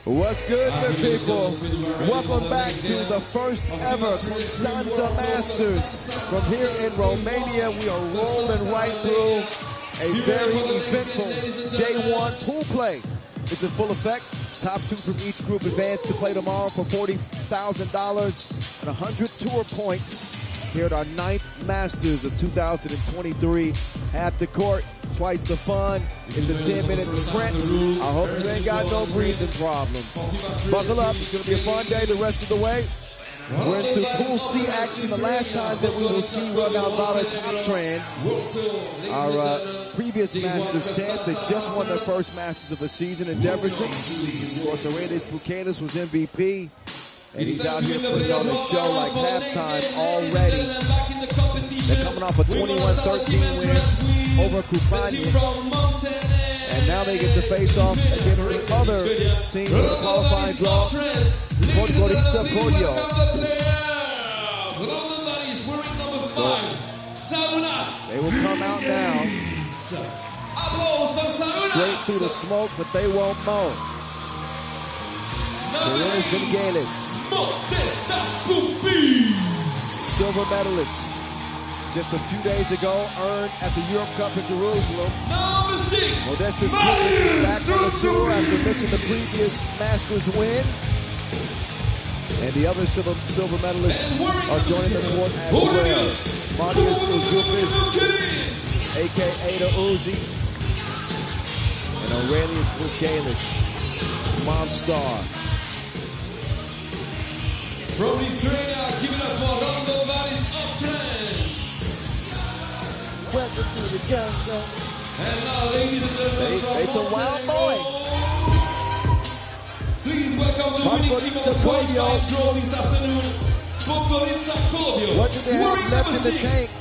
What's good, good people? Welcome back to the first ever Constanta Masters. From here in Romania, we are rolling right through a very eventful day one. Pool play is in full effect. Top two from each group advance to play tomorrow for $40,000 and 100 tour points here at our 9th Masters of 2023. Half the court, twice the fun. It's a 10-minute sprint. I hope you ain't got no breathing problems. Buckle up. It's going to be a fun day the rest of the way. We're into Pool C action. The last time that we will see Raudondvaris Hoptrans, our previous Masters champs, they just won their first Masters of the season in Debrecen. Of course, Aurelius Buchanas was MVP. And he's out here putting on a show like halftime already. They're coming off a 21-13 win over Krupanj. And now they get to face off against the other team in the qualifying draw, Podgorica, Kodio. So they will come out now, straight through the smoke, but they won't mow. Silver medalist. Just a few days ago, earned at the Europe Cup in Jerusalem. Modestas Kuipis is back on the tour after missing the previous Masters win. And the other silver medalists are joining the court as well. Marius Uzupis, a.k.a. the Uzi, and Aurelius Buchanas, Monstar. From Lithuania, give it up for Raudondvaris Hoptrans. Welcome to the jungle. And now, ladies and gentlemen, they some wild boys. Please welcome the winning team of the qualifying draw this afternoon. Podgorica, Kodio. What do they have left in the tank?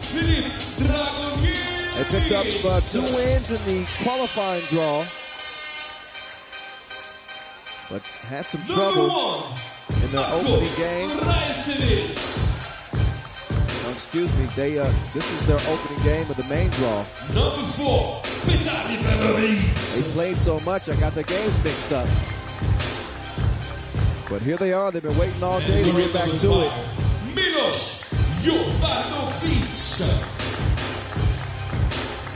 They picked up 2 wins in the qualifying draw, but had some trouble in their opening game. No, excuse me, this is their opening game of the main draw. Number 4, they played so much, I got their games mixed up. But here they are, they've been waiting all day to get back to it.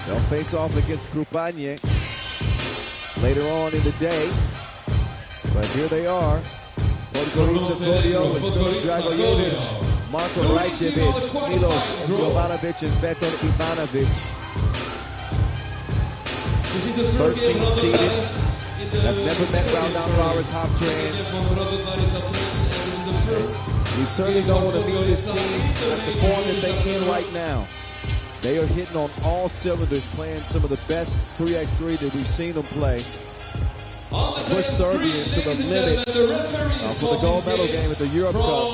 They'll face off against Krupanj later on in the day. But here they are. Podgorica, Kodio with Dragojevic, Marko Rajcevic, Milos Jovanovic, and Veton Ivanovic. 13 seeded. Have never met Raudondvaris Hoptrans. We certainly don't want to meet this team at the form that they're in right now. They are hitting on all cylinders, playing some of the best 3x3 that we've seen them play. Push Serbia to the limit for the gold medal game at the Europe Cup.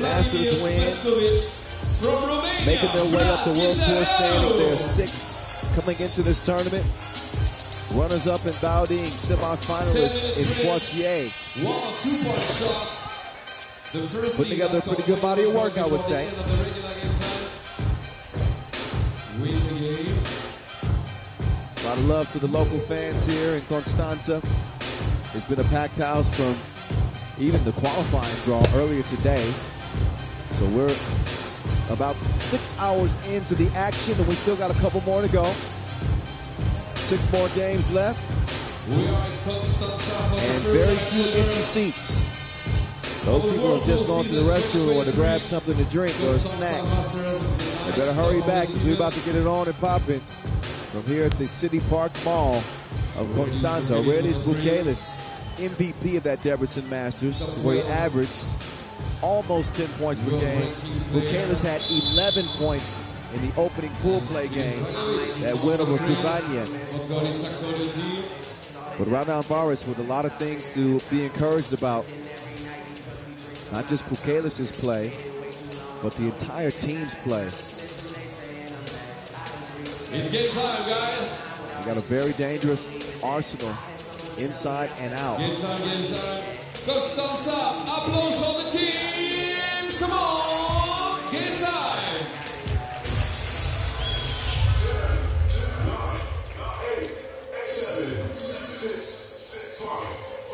Masters win, making their way up the World Tour standings. They're 6th coming into this tournament. Runners-up in Baudin, semi-finalists in Poitiers. Putting together a pretty good body of work, I would say. A lot of love to the local fans here in Constanta. It's been a packed house from even the qualifying draw earlier today. So we're about 6 hours into the action, and we still got a couple more to go. 6 more games left. And very few empty seats. Those people have just gone to the restroom or to grab something to drink or a snack. They better hurry back because we're about to get it on and popping. From here at the City Park Mall of Constanta, Aurelius Buchanas, MVP of that Debrecen Masters, where he averaged almost 10 points per game. Buchanas had 11 points in the opening pool play game, that win over Krupanj. But Raudondvaris with a lot of things to be encouraged about. Not just Buchanas' play, but the entire team's play. It's game time, guys. You got a very dangerous arsenal inside and out. Game time, game time. Constanta, applause for the teams. Come on, game time.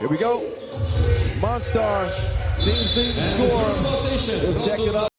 Here we go. Monstar seems to the score. We'll check it out.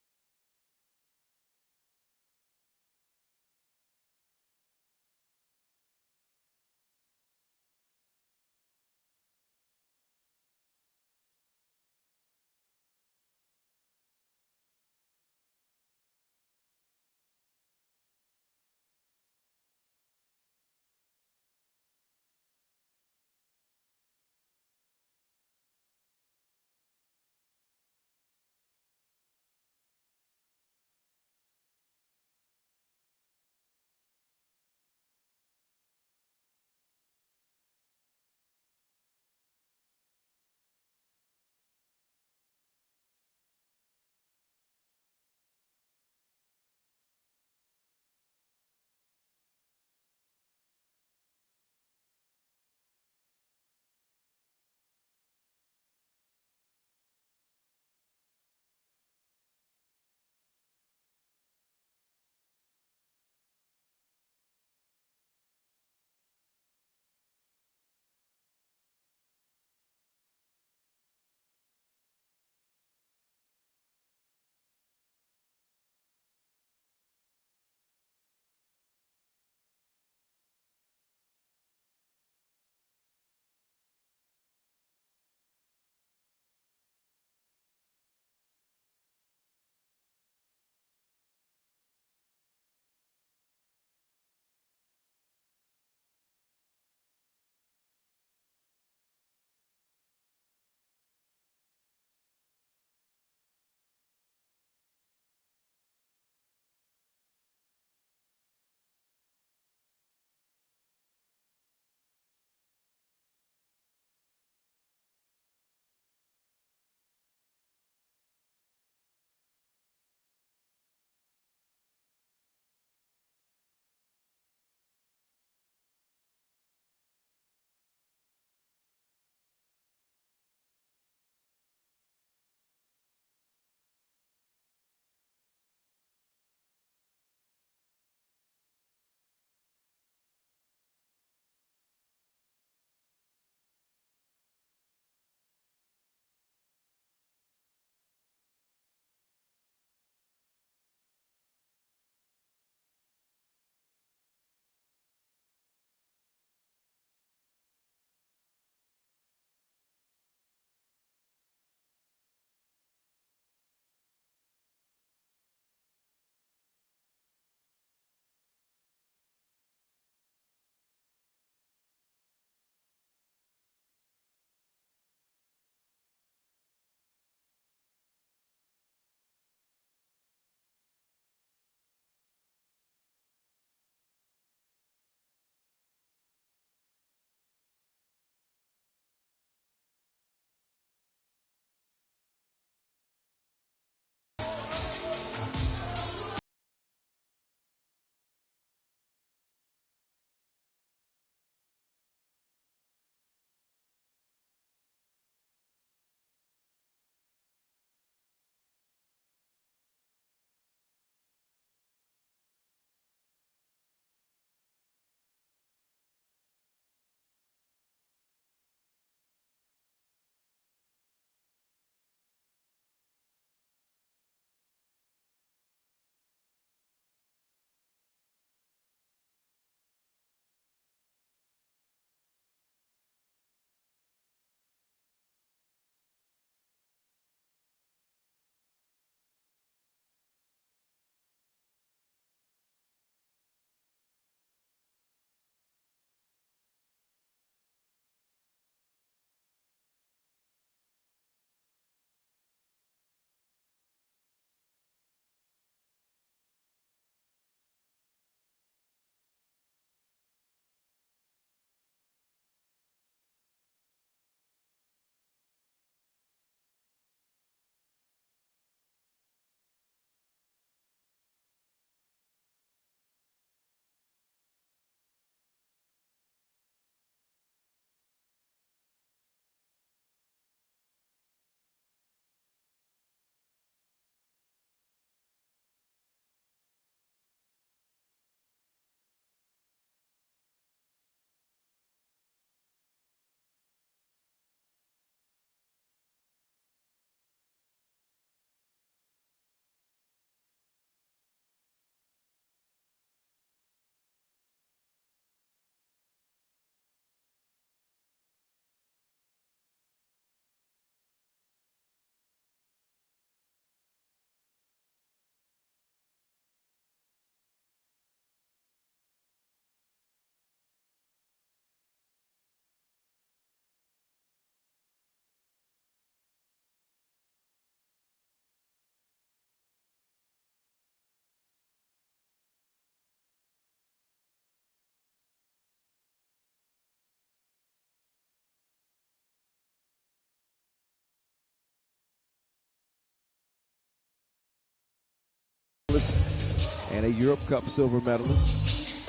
and a Europe Cup silver medalist.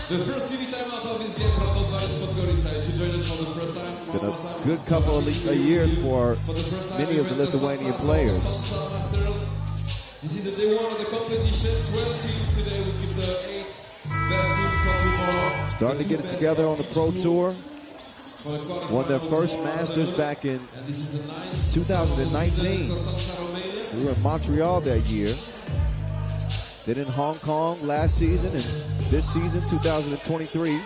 The first TV timeout of this game, Raudondvaris Podgorica. If you join us for the first time, Been a good couple of years for many of the Lithuanian players. This is the day one of the competition. 12 teams today. We give the 8 best teams for tomorrow. Starting to get it together on the Pro Tour. Won their first Masters back in 2019. We were in Montreal that year. Then in Hong Kong last season, and this season, 2023.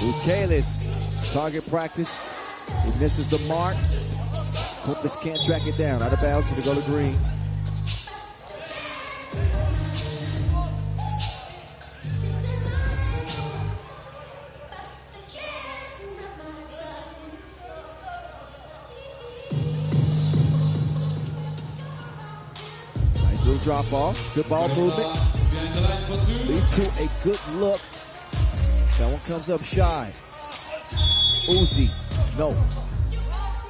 Bukelis, target practice. He misses the mark. Hopeless can't track it down. Out of bounds to go to green. Nice little drop off. Good ball movement. Leads to a good look. That one comes up shy. Wuxi, no.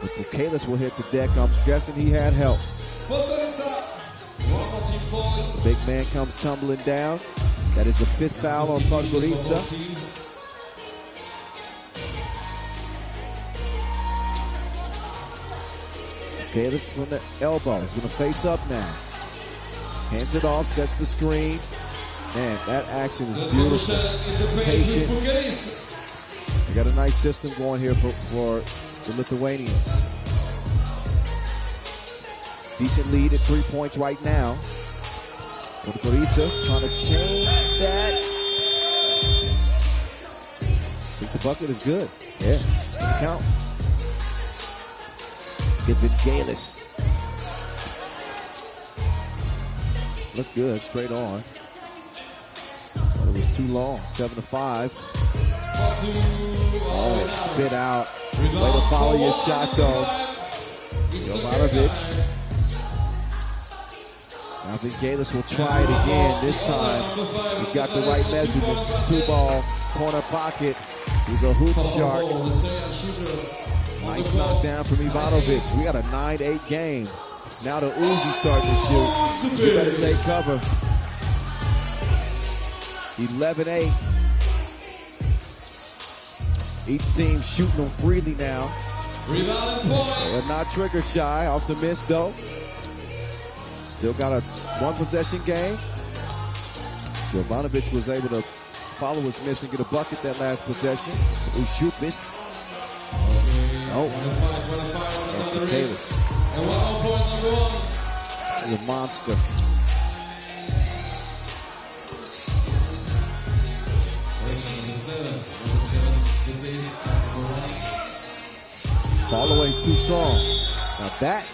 But Bukelis will hit the deck. I'm guessing he had help. The big man comes tumbling down. That is the 5th foul on Podgorica. Bukelis from the elbow. He's going to face up now. Hands it off, sets the screen. Man, that action is beautiful. Patient. They got a nice system going here for the Lithuanians. Decent lead at 3 points right now. Podgorica trying to change that. I think the bucket is good. Yeah, it's gonna count. Gives it Galis. Look good, straight on. But it was too long, 7-5. Oh, spit out. Way to follow your shot, though. Jovanovic. I think Galis will try it again this time. He's got the right measurements. 2-ball, corner pocket. He's a hoop shark. Nice knockdown from Ivanovic. We got a 9-8 game. Now the Wuxi starting to shoot. You better take cover. 11-8. Each team shooting them freely now. They're not trigger shy off the miss though. Still got a 1-possession game. Jovanovic was able to follow his miss and get a bucket that last possession. Ushubis. Oh. Bukelis. He's a monster. Ball away is too strong. Now that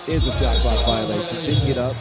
is a shot clock violation. Didn't get up.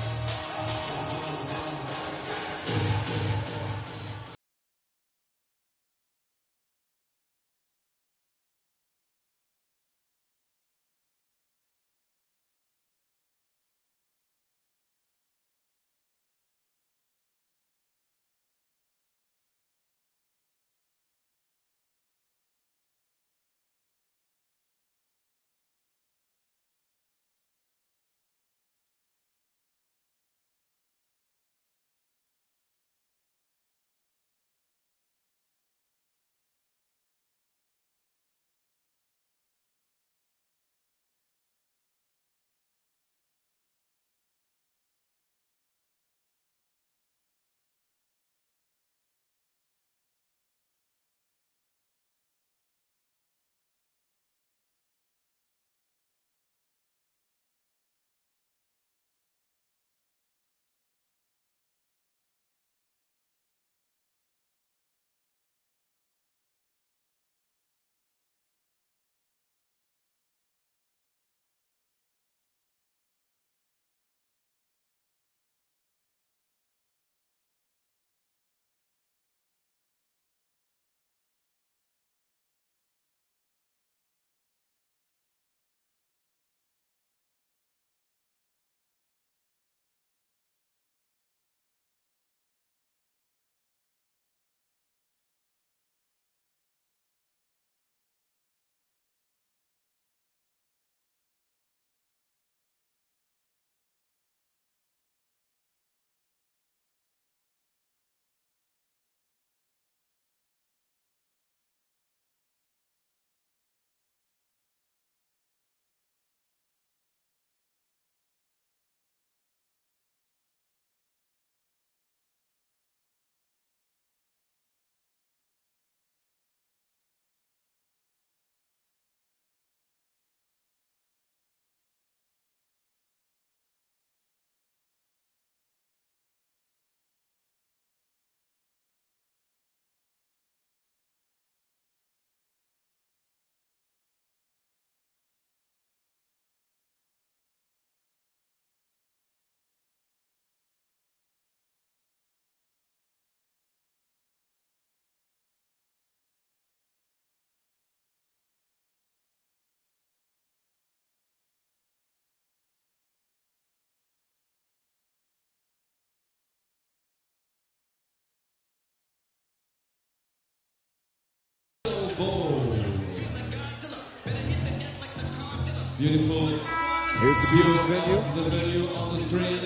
Beautiful. Here's the beautiful venue. The venue on the screen.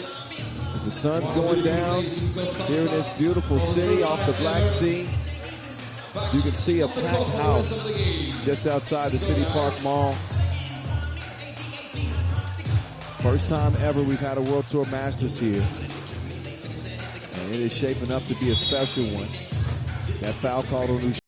As the sun's going down here in this beautiful city off the Black Sea, you can see a packed house just outside the City Park Mall. First time ever we've had a World Tour Masters here. And it is shaping up to be a special one. That foul called on Huishan.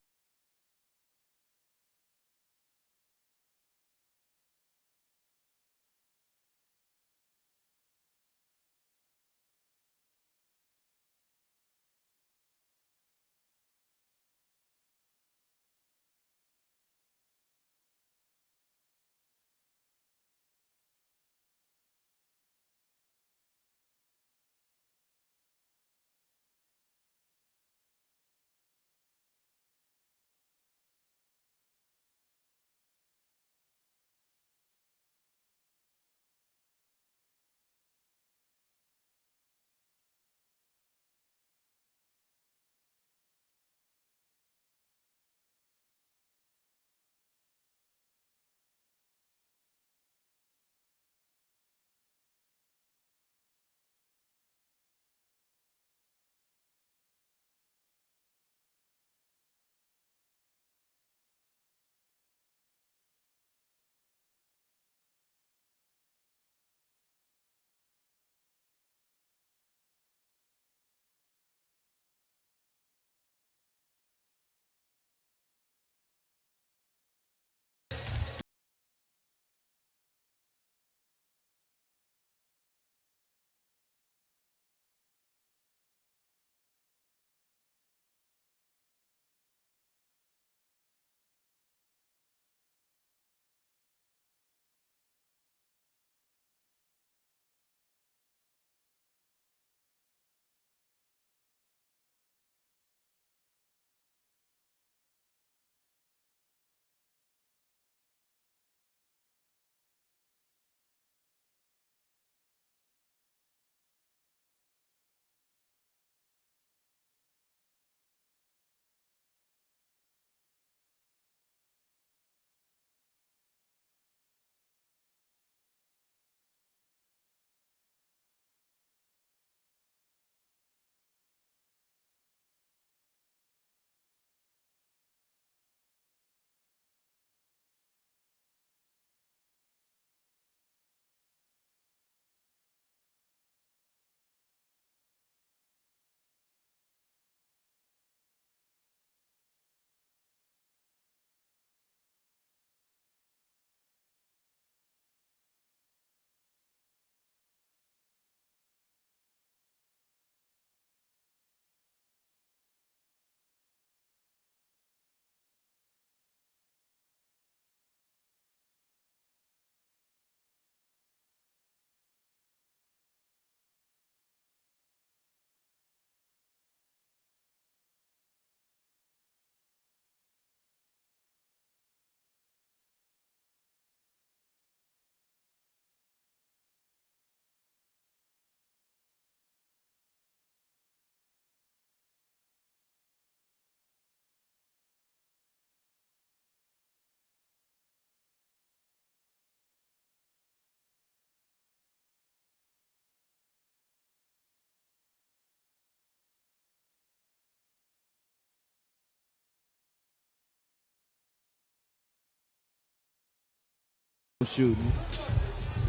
Shooting.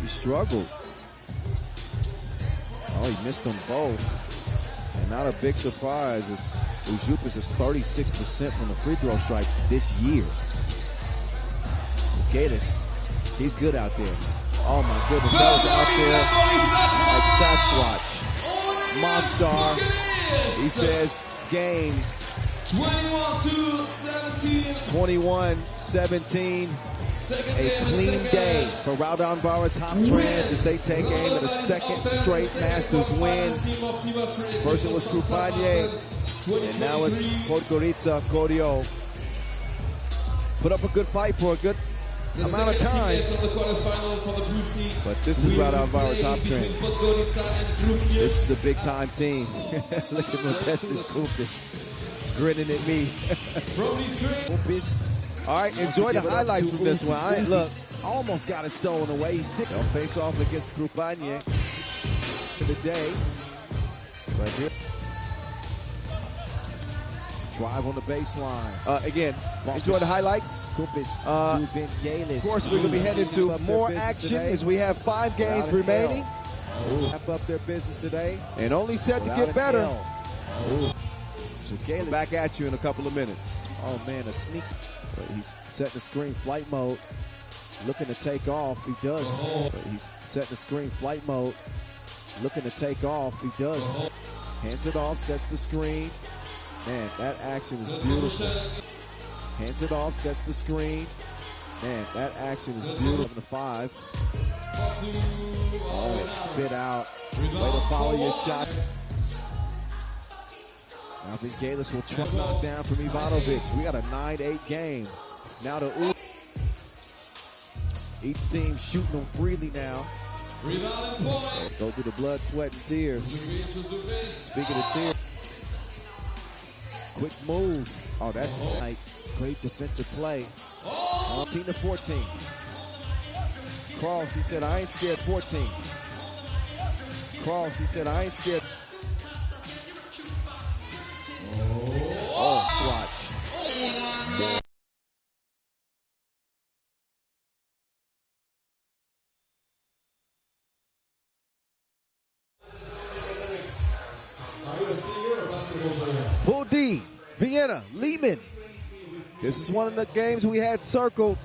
He struggled. Oh, he missed them both. And not a big surprise as Ujupas is 36% from the free throw strike this year. Gatus, he's good out there. Oh my goodness, that was out there like Sasquatch. Mobstar. He says game 21-17. A clean day for Raudondvaris Hoptrans as they take aim at a second straight Masters win. First it was Krupanj, and now it's Podgorica, Kodio. Put up a good fight for a good amount of time. But this is Raudondvaris Hoptrans. This is the big time team. Look at Modestus Kukas grinning at me. All right, enjoy the highlights from this one. Look, almost got it stolen away. He's sticking. they'll face off against Krupanj for the day. But here, Drive on the baseline. again, enjoy the highlights. Of course, we're going to be heading to more action as we have 5 games remaining. Wrap up their business today. And only set to get better. So Galis Back at you in a couple of minutes. Oh man, a sneak. He's setting the screen flight mode. Looking to take off. He does. He's setting the screen flight mode. Looking to take off. He does. Hands it off, sets the screen. Man, that action is beautiful. Hands it off, sets the screen. Man, that action is beautiful. 5. Oh, spit out. Way to follow your shot. I think Galis will try to knock down from Ivanovic. We got a 9-8 game. Now to each team shooting them freely now. Go through the blood, sweat, and tears. Speaking of tears, quick move. Oh, that's nice. Great defensive play. 14-14. Cross, he said, I ain't scared. 14. Cross, he said, I ain't scared. Oh, watch. Pool D, Vienna, Liman. This is one of the games we had circled.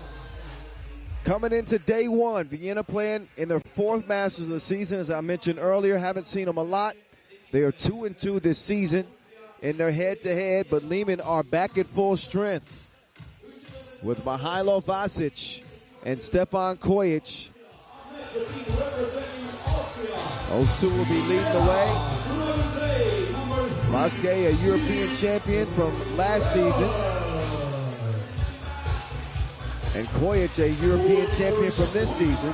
Coming into day 1, Vienna playing in their 4th Masters of the season. As I mentioned earlier, haven't seen them a lot. They are 2-2 this season in their head-to-head, but Liman are back at full strength with Mihailo Vasic and Stepan Kojic. Those two will be leading the way. Vasquez, a European champion from last season, and Kojic, a European champion from this season.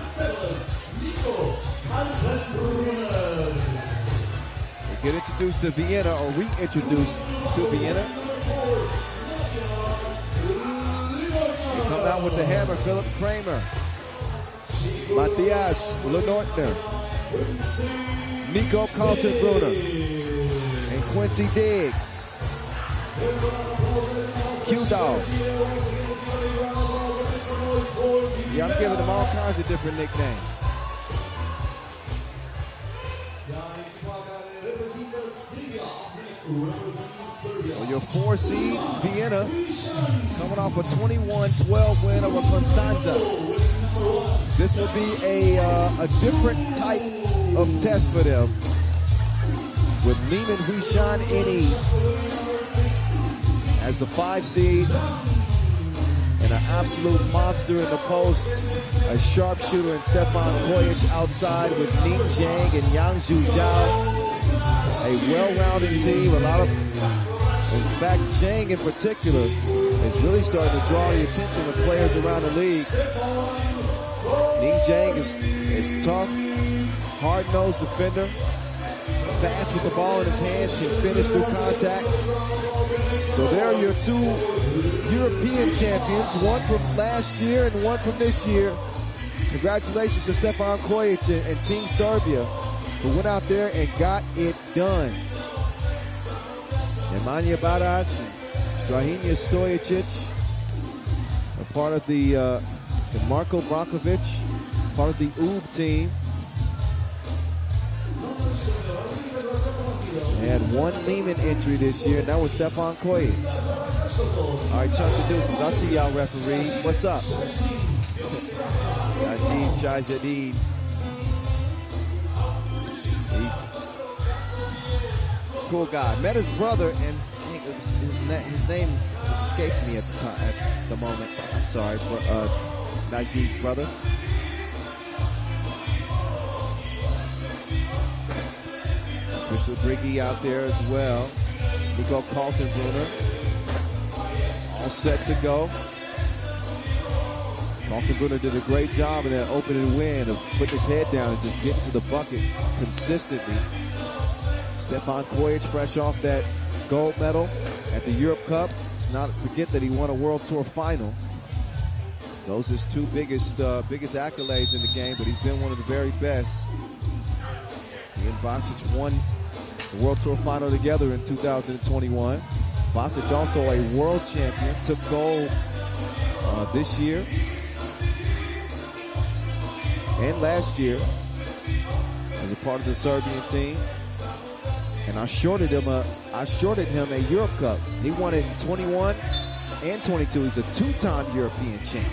We get introduced to Vienna, or reintroduced to Vienna. We come out with the hammer, Philip Kramer, Matthias Lenortner, Nico Kaltenbrunner, and Quincy Diggs. Q-Dog. Yeah, I'm giving them all kinds of different nicknames. So your 4 seed, Vienna, coming off a 21-12 win over Constanta. This will be a different type of test for them, with Liman, Huishan, NE as the 5 seed, and an absolute monster in the post, a sharpshooter in Stepan Kojic outside with Ning Zhang and Yang Zhuzhao. A well-rounded team, a lot of, in fact, Zhang in particular is really starting to draw the attention of players around the league. Ning Zhang is tough, hard-nosed defender, fast with the ball in his hands, can finish through contact. So there are your 2 European champions, one from last year and one from this year. Congratulations to Stepan Kojic and Team Serbia, who went out there and got it done. Nemanja Barac, Strahinja Stojicic, a part of the Marko Brankovic, part of the UB team. They had 1 Liman entry this year, and that was Stepan Kojic. All right, Chunk the Deuces, I see y'all referees. What's up? Najib Shahjadid. He's a cool guy. Met his brother, and his name is escaping me at the moment. I'm sorry, for Najib's brother. Crystal Briggy out there as well. Nico Kaltenbrunner, all set to go. Kaltenbrunner did a great job in that opening win of putting his head down and just getting to the bucket consistently. Stepan Kojic, fresh off that gold medal at the Europe Cup. Let's not forget that he won a World Tour final. Those are his two biggest accolades in the game, but he's been one of the very best. He and Vucic won the World Tour final together in 2021. Vucic also a world champion, took gold this year and last year as a part of the Serbian team. And I shorted him a Europe Cup. He won it in 21 and 22. He's a two-time European champ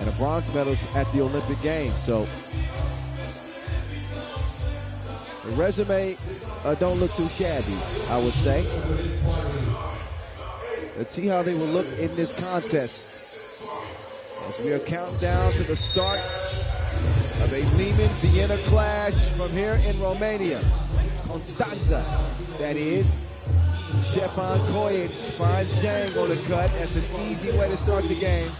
and a bronze medalist at the Olympic Games. So the resume don't look too shabby, I would say. Let's see how they will look in this contest as we are counting down to the start of a Liman-Vienna clash from here in Romania. Constanta, that is. Stepan Kojic finds Zhang on the cut. That's an easy way to start the game.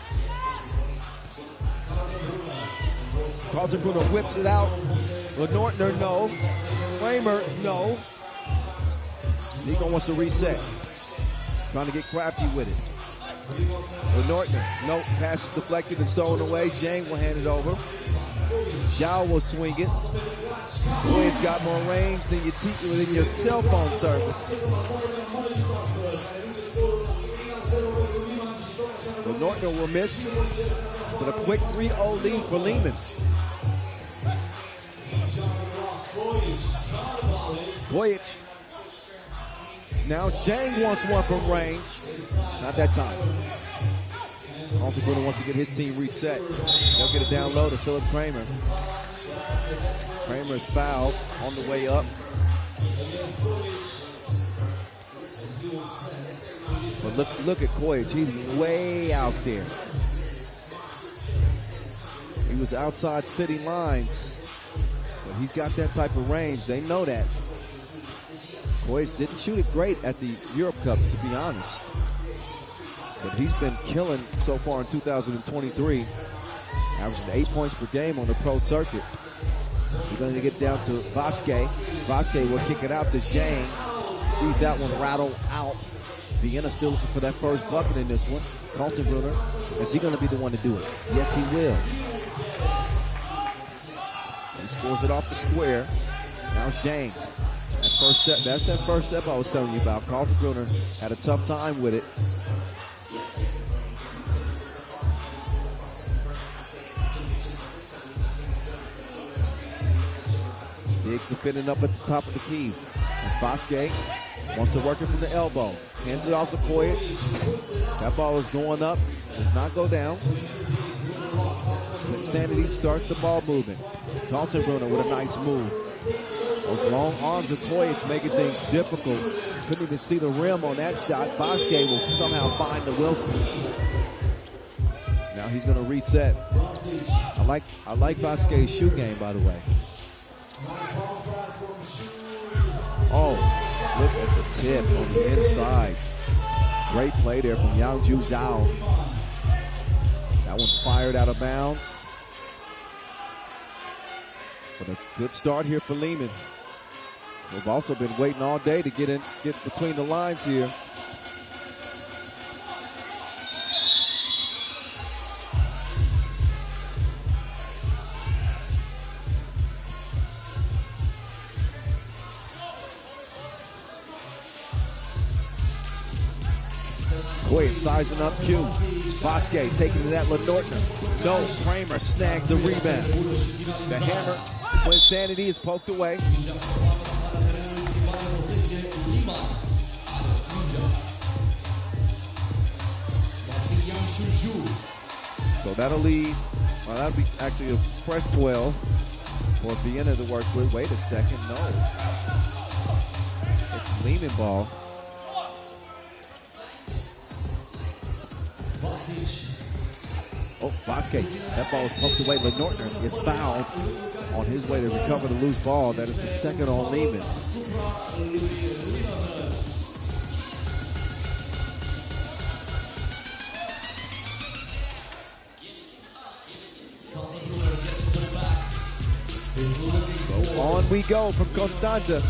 Kaltenbrunner whips it out. Lenortner, no. Kramer, no. Nico wants to reset. Trying to get crafty with it. Lenortner, no. Pass is deflected and stolen away. Zhang will hand it over. Zhao will swing it. Kojic got more range than your cell phone service. Lenortner will miss, but a quick 3-0 lead for Liman. Kojic. Now Zhang wants one from range. Not that time. Kaltenbrunner wants to get his team reset. They'll get it down low to Philip Kramer. Kramer's fouled on the way up. But look at Kojic. He's way out there. He was outside city lines, but he's got that type of range. They know that. Kojic didn't shoot it great at the Europe Cup, to be honest. But he's been killing so far in 2023, averaging 8 points per game on the pro circuit. We're going to get down to Vasquez. Vasquez will kick it out to Zhang. Sees that one rattle out. Vienna still looking for that first bucket in this one. Kaltenbrunner, is he going to be the one to do it? Yes, he will. He scores it off the square. Now Zhang. That first step, that's that first step I was telling you about. Kaltenbrunner had a tough time with it. Diggs defending up at the top of the key. And Vasquez wants to work it from the elbow. Hands it off to Kojic. That ball is going up. Does not go down. Insanity starts the ball moving. Kaltenbrunner with a nice move. Those long arms of Kojic making things difficult. Couldn't even see the rim on that shot. Vasquez will somehow find the Wilson. Now he's going to reset. I like Vasquez's shoot game, by the way. Oh, look at the tip on the inside. Great play there from Yangju Zhao. That one fired out of bounds. But a good start here for Liman. They've also been waiting all day to get between the lines here. Kojic sizing up Q. Vasquez taking it at Lenortner. No, Kramer snagged the rebound. The hammer, when Sanity is poked away. So that'll leave, well, that'll be actually a fresh 12 for Vienna to work with. Wait a second, no. It's Liman ball. Oh, Vasquez. That ball is poked away. Lenortner is fouled on his way to recover the loose ball. That is the second on Liman. So on we go from Constanta.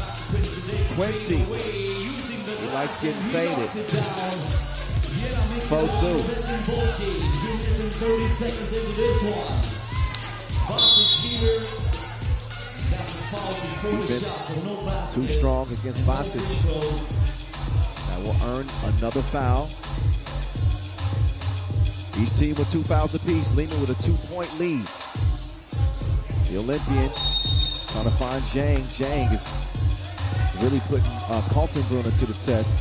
Quincy. He likes getting faded. boat too. Defense too strong against Vuxi. That will earn another foul. Each team with 2 fouls apiece. Liman with a 2-point lead. The Olympian trying to find Zhang. Zhang is really putting Kaltenbrunner to the test.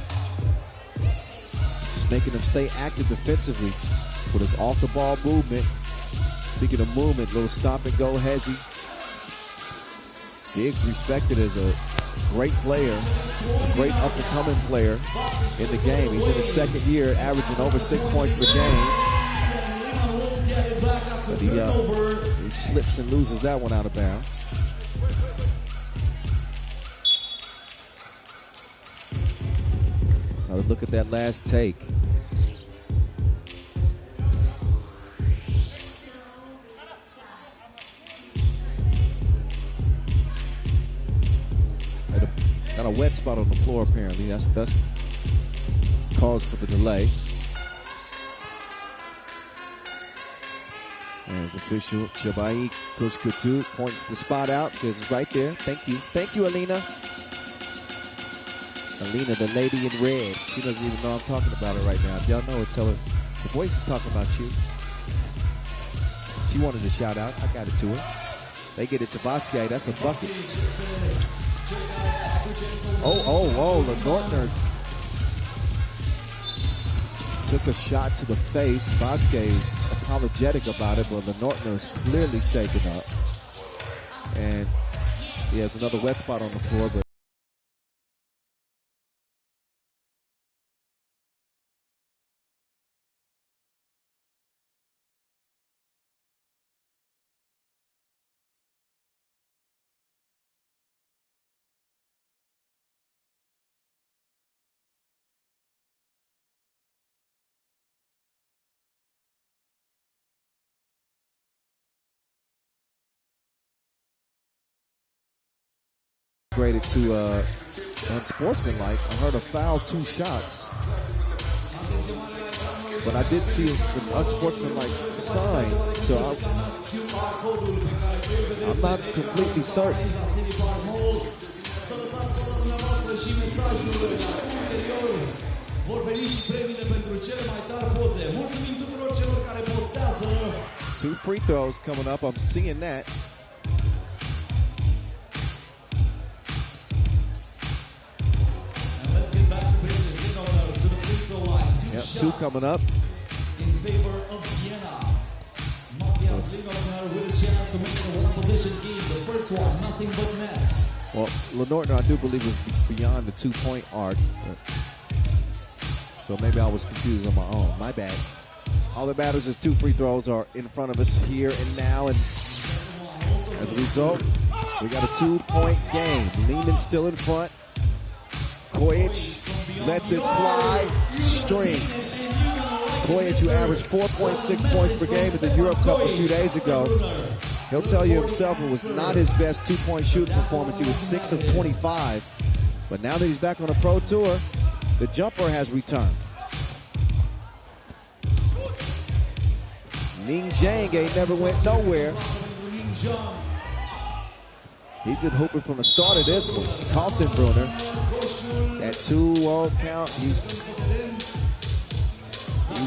Just making him stay active defensively with his off-the-ball movement. Speaking of movement, little stop and go hezzy. Diggs respected as a great player, a great up-and-coming player in the game. He's in his second year, averaging over 6 points per game. But he slips and loses that one out of bounds. Now look at that last take. Got a wet spot on the floor apparently. That's cause for the delay. As official Chabai Kushkutu points the spot out, says it's right there. Thank you. Thank you, Alina. Alina, the lady in red. She doesn't even know I'm talking about her right now. If y'all know her, tell her the voice is talking about you. She wanted a shout out. I got it to her. They get it to Vasquez. That's a bucket. The Nortner took a shot to the face. Vasquez apologetic about it, but the Nortner is clearly shaken up. And he has another wet spot on the floor. But graded to unsportsmanlike. I heard a foul 2 shots, but I did see an unsportsmanlike sign, so I'm not completely certain. Two free throws coming up. I'm seeing that. Yep, 2 coming up. In favor of Vienna. With a chance to make a one-possession game. The first one, nothing but nets. Well, Lenortner, I do believe, was beyond the 2-point arc. So maybe I was confused on my own. My bad. All that matters is 2 free throws are in front of us here and now. And as a result, we got a 2-point game. Liman still in front. Kojic lets it fly, strings. Kojic, who averaged 4.6 points per game at the Europe Cup a few days ago. He'll tell you himself it was not his best 2-point shooting performance. He was 6 of 25. But now that he's back on the Pro Tour, the jumper has returned. Ning Zhang ain't never went nowhere. He's been hooping from the start of this one. Kaltenbrunner, that 2 won't count. He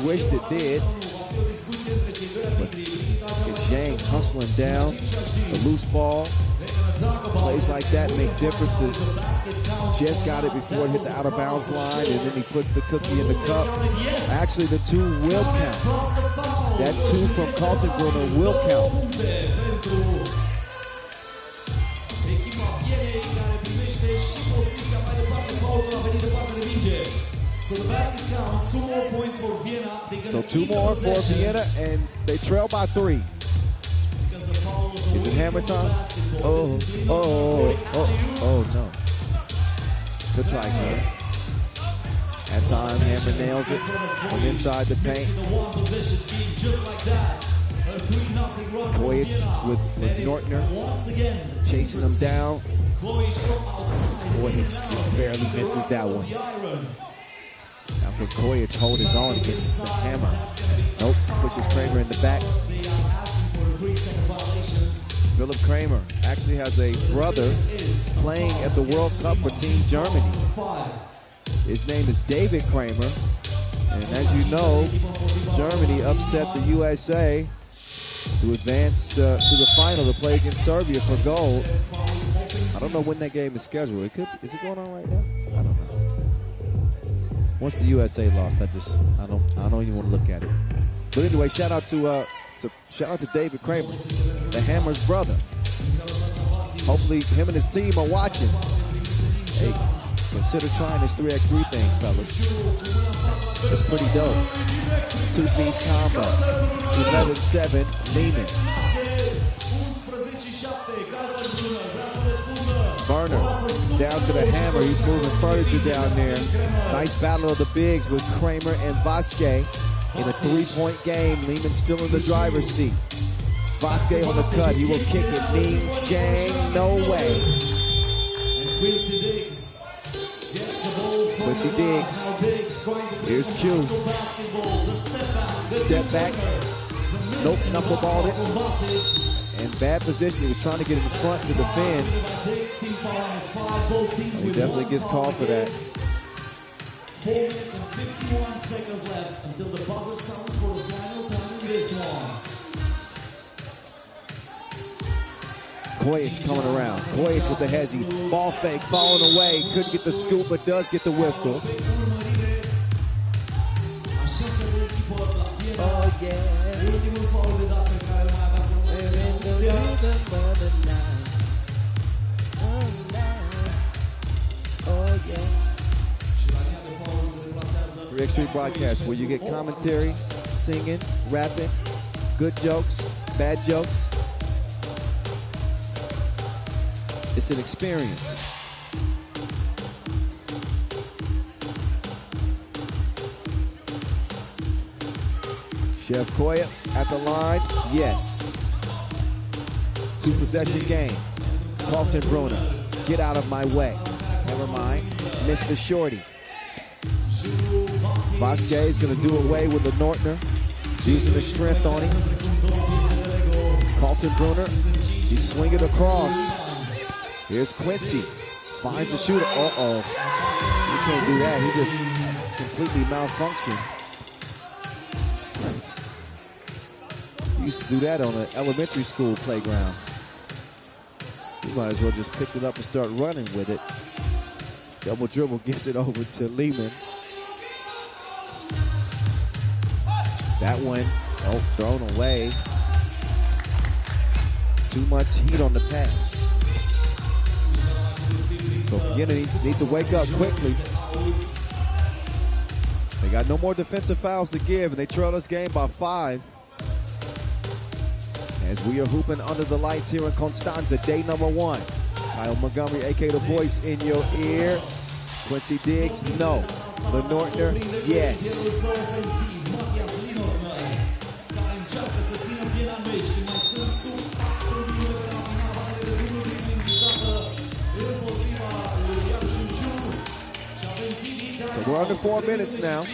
wished it did. But it's Zhang hustling down the loose ball. Plays like that make differences. Just got it before it hit the out of bounds line, and then he puts the cookie in the cup. Actually, the 2 will count. That 2 from Kaltenbrunner will count. So 2 more for Vienna, and they trail by 3. Is it hammer time? Oh, no. Good try, Ken. That time, Hammer nails it from inside the paint. Kojic with Nortner chasing him down. Kojic just barely misses that one. Now Can Kodio hold his own against the hammer? Nope, pushes Kramer in the back. Philipp Kramer actually has a brother playing at the World Cup for Team Germany. His name is David Kramer. And as you know, Germany upset the USA to advance to the final to play against Serbia for gold. I don't know when that game is scheduled. Is it going on right now? I don't know. Once the USA lost, I don't even want to look at it. But anyway, shout out to David Kramer, the Hammer's brother. Hopefully him and his team are watching. Hey, consider trying this 3x3 thing, fellas. It's pretty dope. Two-piece combo. 11-7, Liman. Burner down to the hammer. He's moving furniture down there. Nice battle of the bigs with Kramer and Vasquez in a 3-point game. Liman still in the driver's seat. Vasquez on the cut. He will kick it. Ning Chang, no way. Quincy Diggs. Here's Q. Step back. Nope, knuckleballed it. And bad position. He was trying to get in the front to defend. He definitely gets called for that. 4 minutes and 51 seconds left until the buzzer sounds for the final time in this one. Kodio's coming around. Kodio with the hezzy. Ball fake, falling away. Couldn't get the scoop, but does get the whistle. Oh, yeah. Oh, yeah. 3x3 broadcast where you get commentary, singing, rapping, good jokes, bad jokes. It's an experience. Chef Kodio at the line, yes. 2-possession game. Carlton Brunner, get out of my way. Never mind, Mr. Shorty. Vasquez is going to do away with the Nortner, using the strength on him. Carlton Brunner, he's swinging across. Here's Quincy, finds the shooter. Uh-oh, you can't do that. He just completely malfunctioned. He used to do that on an elementary school playground. You might as well just pick it up and start running with it. Double dribble gives it over to Liman. That one, oh, thrown away. Too much heat on the pass. So Vienna needs to wake up quickly. They got no more defensive fouls to give, and they trail this game by 5. As we are hooping under the lights here in Constanta, day number 1. Kyle Montgomery, a.k.a. the voice in your ear. Quincy Diggs, no. The Nortner, yes. So we're under 4 minutes now.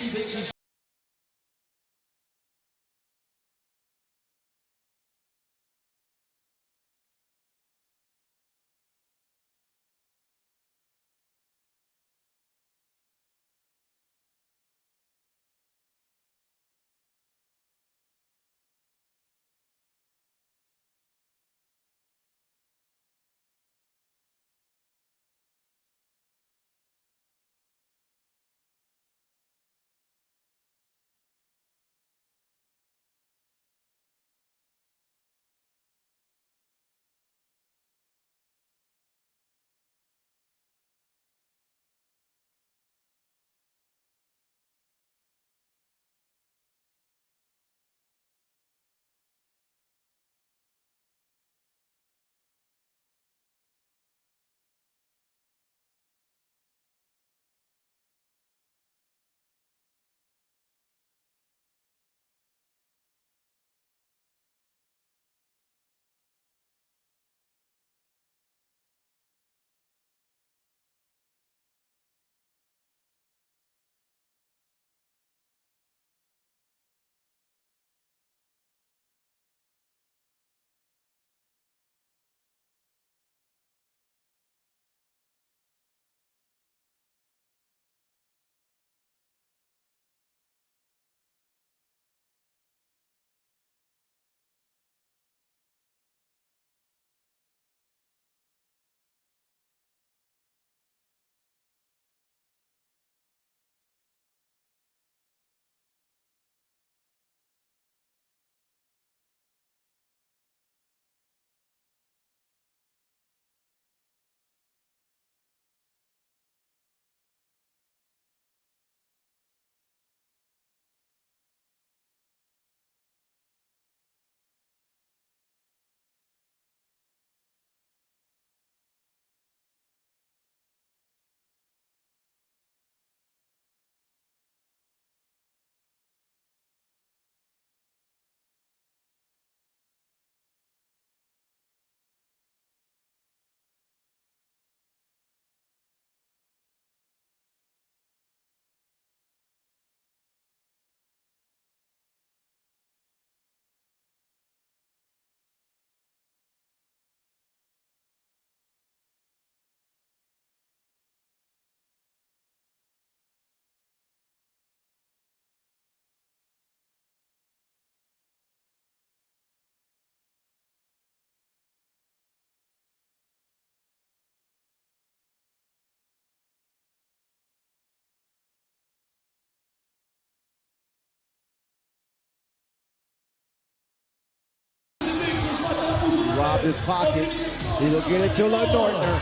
his pockets. He will get it to LeNortner.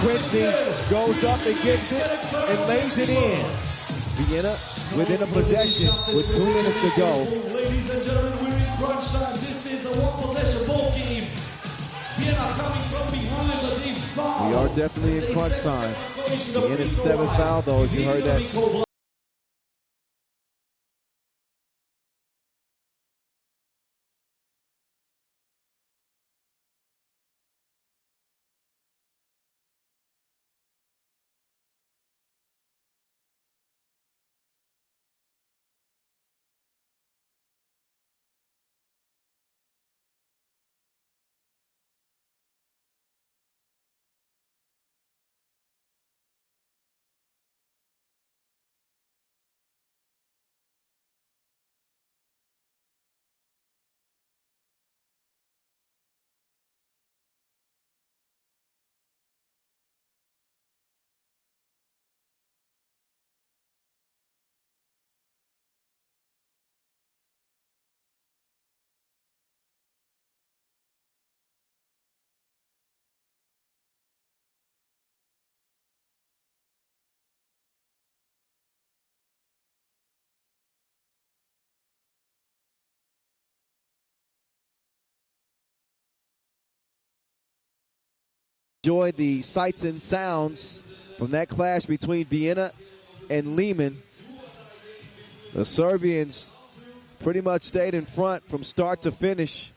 Quincy goes up and gets it and lays it in. Vienna within a possession with 2 minutes to go. Ladies and gentlemen, we're in crunch time. This is a one-possession ball game. Vienna coming from behind, but they foul. We are definitely in crunch time. Vienna's 7th foul, though, as you heard that. Enjoy the sights and sounds from that clash between Vienna and Liman. The Serbians pretty much stayed in front from start to finish.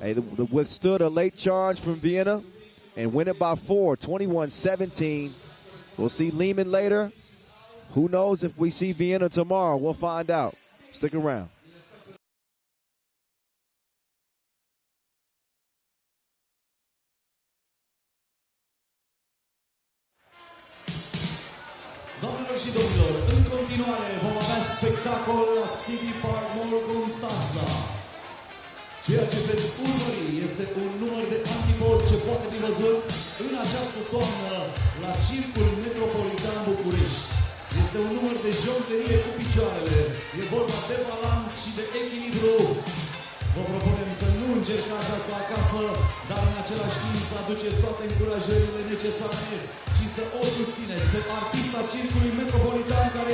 They withstood a late charge from Vienna and win it by 4, 21-17. We'll see Liman later. Who knows if we see Vienna tomorrow? We'll find out. Stick around. Doamnelor și domnilor, în continuare vom avea spectacol la City Park Mall Constanța. Ceea ce veți urmări este un număr de antipod ce poate fi văzut în această toamnă la Circul Metropolitan București. Este un număr de jonglerie cu picioarele. E vorba de balans și de echilibru. Vă propunem să nu încercați asta acasă, dar în același timp să aduceți toate încurajările necesare și să o susțineți pe artista Circului Metropolitan care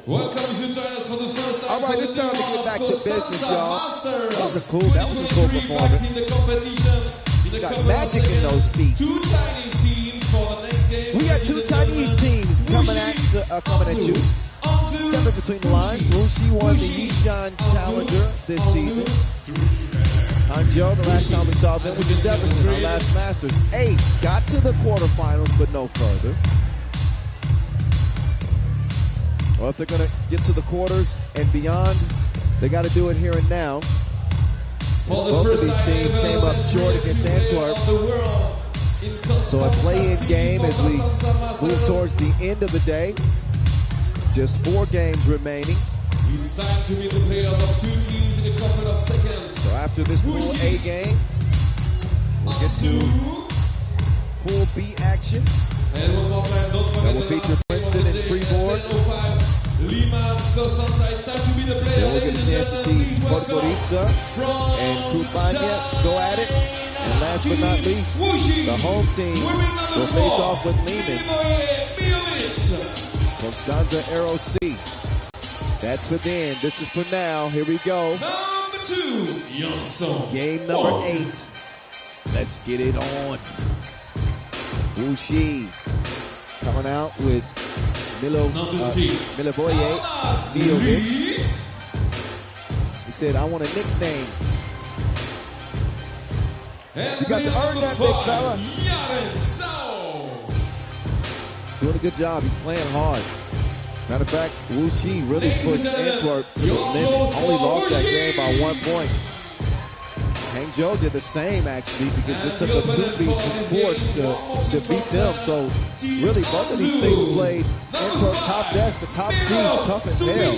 Welcome to join us for the first time. All right, it's time to get back to business, y'all. That was a cool performance. Got magic in those feet. Two Chinese teams for the next game. We got two Chinese teams coming at you. Stepping between the lines, Wuxi won the Huishan Challenger this season. Hangzhou, the last time we saw them was in Deverson, our last Masters. 8 got to the quarterfinals, but no further. Well, if they're going to get to the quarters and beyond, they got to do it here and now. Both of these teams came up short against Antwerp. So a play-in game as we move towards the end of the day. Just 4 games remaining. It's time to meet the players of 2 teams in a couple of seconds. So after this Pool A game, we'll get to Pool B action. And one more time, don't forget that will feature Princeton and Fribourg. Liman, Constanta, it's time to meet the players. Then we'll get a chance to see Podgorica and Krupanj go at it. And last but not least, the home team will face off with Liman. Constanta Aero C. That's for then. This is for now. Here we go. Number 2, Youngson. Game number 8. Let's get it on. Wuxi coming out with Milivojevic. He said, I want a nickname. You got to earn that, big fella. Doing a good job. He's playing hard. Matter of fact, Wuxi really pushed Antwerp to the limit. Only lost that game by 1 point. Hangzhou did the same, actually, because it took them 2 beats from Quartz to beat them. So, really, both of these teams played Antwerp top desk, the top seed, tough as hell.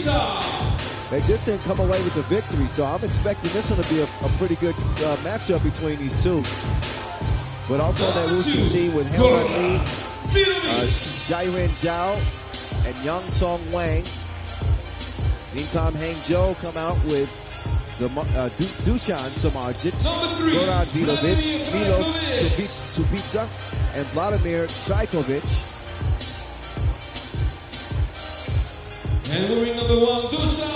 They just didn't come away with the victory. So, I'm expecting this one to be a pretty good matchup between these two. But also that Wuxi team with Hamran Lee, Jairen Zhao, and Yang Song Wang. Meantime, Hangzhou come out with the Dusan Samardzic, Goran Vilovic, Milos Subica, and Vladimir Trajkovic. And we're number 1, Dusan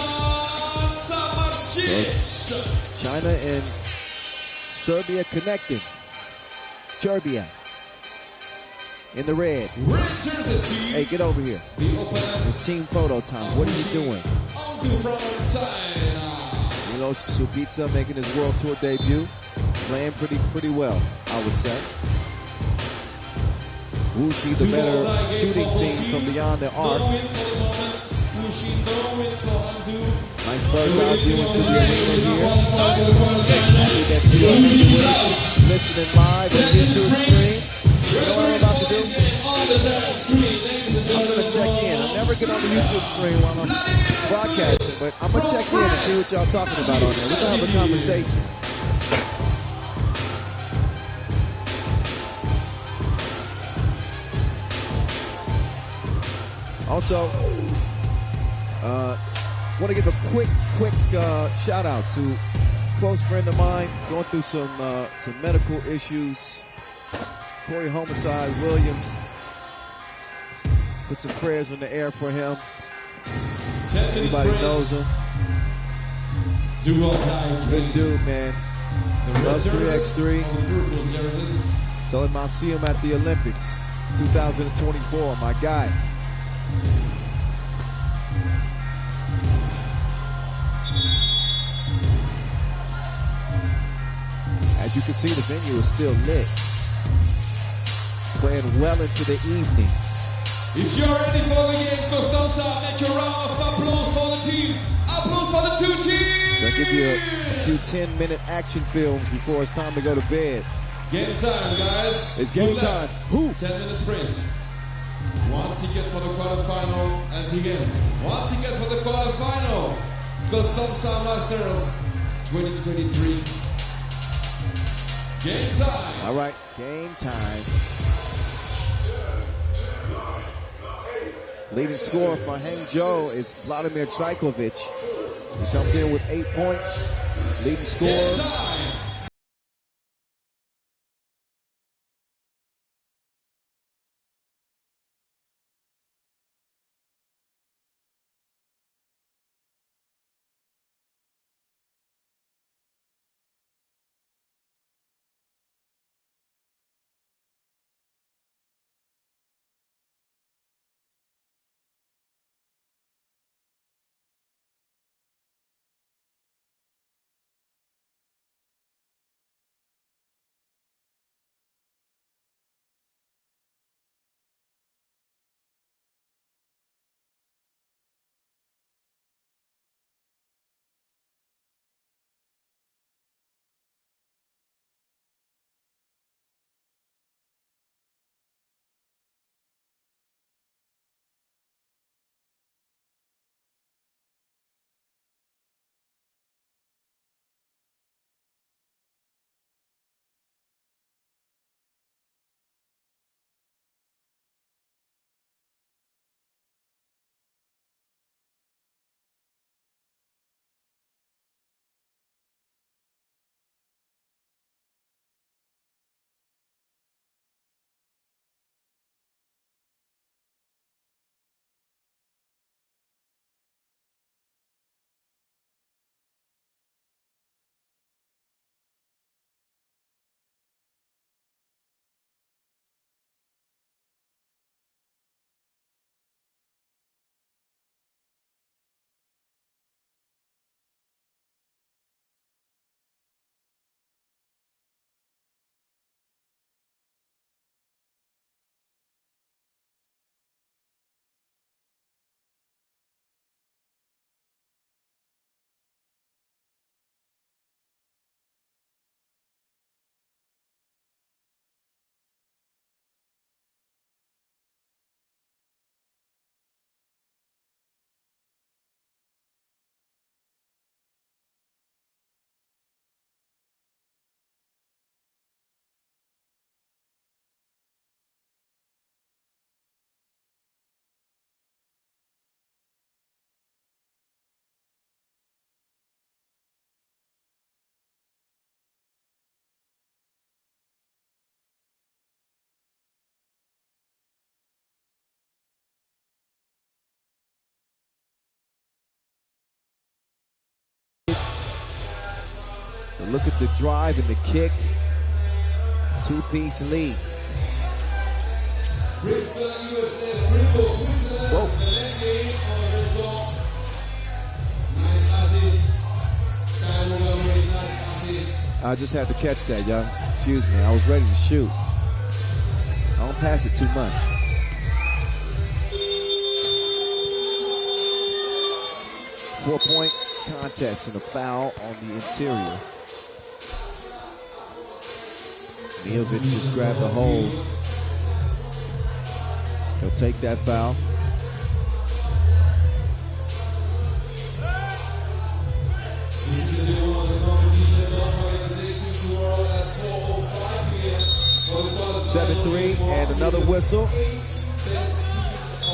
Samardzic. China and Serbia connecting. Serbia in the red. Hey, get over here. It's team photo time. What are you doing? Milos Subica making his World Tour debut. Playing pretty well, I would say. Wuxi, the better shooting team from beyond the arc. Nice bird out view into the arena here. Happy that you are listening live on YouTube stream. You know what I'm about to do? I'm going to check in. I never get on the YouTube stream while I'm broadcasting, but I'm going to check in and see what y'all talking about on there. We're going to have a conversation. Also, want to give a quick shout out to a close friend of mine going through some medical issues. Corey Homicide Williams. Put some prayers in the air for him. Anybody knows him. Good dude, man. Loves 3x3. Tell him I'll see him at the Olympics 2024, my guy. As you can see, the venue is still lit. Playing well into the evening. If you're ready for the game, Constanta, make a round of applause for the team. Applause for the 2 teams. I'll give you a few 10-minute action films before it's time to go to bed. Game time, guys. It's game time. Who? 10-minute sprint. 1 ticket for the quarterfinal, and again, 1 ticket for the quarterfinal. Constanta Masters 2023. Game time. All right, game time. Leading scorer for Hangzhou is Vladimir Trajkovic. He comes in with 8 points. Leading scorer look at the drive and the kick. Two-piece lead. Princeton, USA, Fribourg, Switzerland. Whoa. The next game on the red box. Nice assist. Nice assist. I just had to catch that, y'all. Excuse me. I was ready to shoot. I don't pass it too much. Four-point contest and a foul on the interior. Mijovic just grabbed the hold. He'll take that foul. This is the one of the competition. Don't forget the day tomorrow at 4:05 p.m. 7-3 and another whistle. I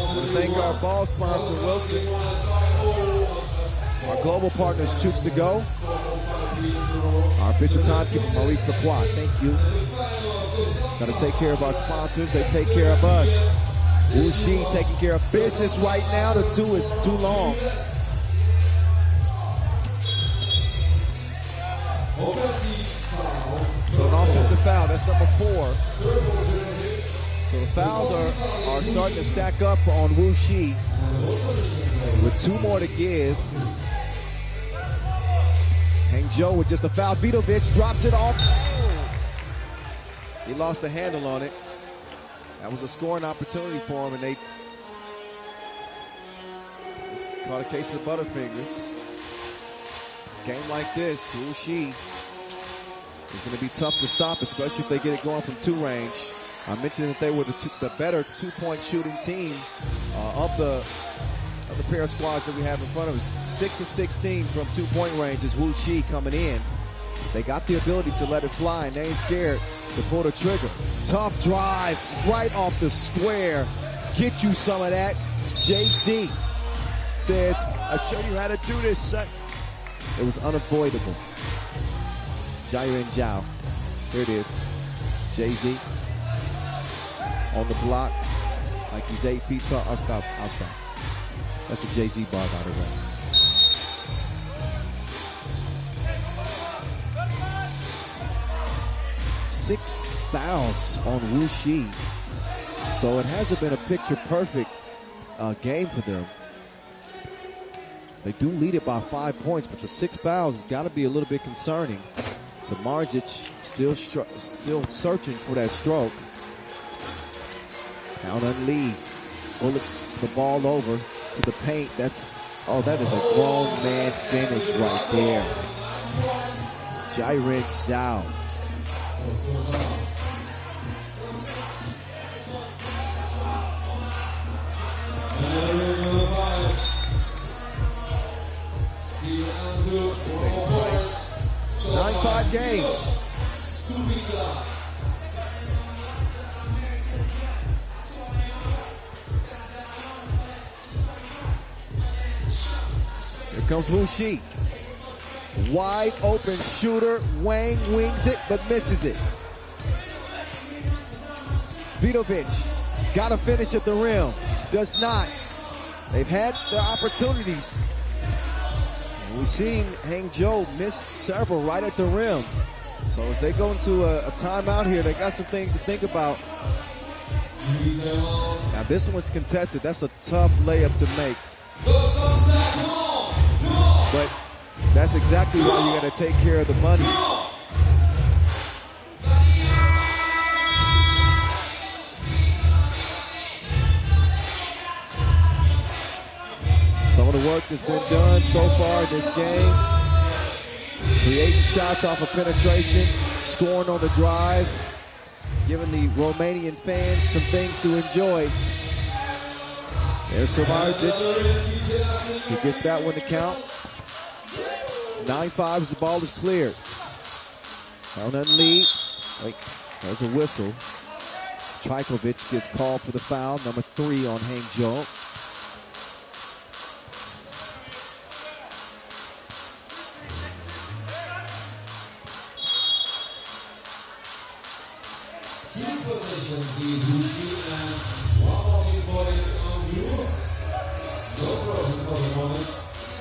want to thank our ball sponsor, Wilson. Our global partners, Chooks to Go. Our official timekeeper, Maurice Lacroix. Thank you. Got to take care of our sponsors. They take care of us. Wuxi taking care of business right now. The 2 is too long. So an offensive foul. That's number 4. So the fouls are starting to stack up on Wuxi. With 2 more to give. Hangzhou with just a foul. Vidovic drops it off. Oh. He lost the handle on it. That was a scoring opportunity for him, and they just caught a case of Butterfingers. A game like this, Wuxi is going to be tough to stop, especially if they get it going from 2 range. I mentioned that they were the better 2-point shooting team of the pair of squads that we have in front of us. 6 of 16 from 2-point range is Wuxi coming in. They got the ability to let it fly, and they ain't scared to pull the trigger. Tough drive right off the square. Get you some of that. Jay-Z says, I'll show you how to do this, son. It was unavoidable. Jairin Zhao. Here it is. Jay-Z on the block like he's 8 feet tall. I'll stop. That's a Jay-Z bar, by the way. Six fouls on Wuxi. So it hasn't been a picture-perfect game for them. They do lead it by 5 points, but the 6 fouls has got to be a little bit concerning. So Margic still searching for that stroke. Down on lead. Bullets the ball over to the paint. That is a grown man finish right there. Jairin Zhao. Nine-5 game. Here comes Wuxi. Wide open shooter. Wang wings it, but misses it. Vidovic got to finish at the rim. Does not. They've had their opportunities. And we've seen Hangzhou miss several right at the rim. So as they go into a timeout here, they got some things to think about. Now this one's contested. That's a tough layup to make. But that's exactly why you got to take care of the money. Some of the work that's been done so far in this game. Creating shots off of penetration, scoring on the drive, giving the Romanian fans some things to enjoy. There's Margic. He gets that one to count. 9-5 as the ball is cleared. Down on lead. Wait, there's a whistle. Trajkovic gets called for the foul, number 3 on Hangzhou.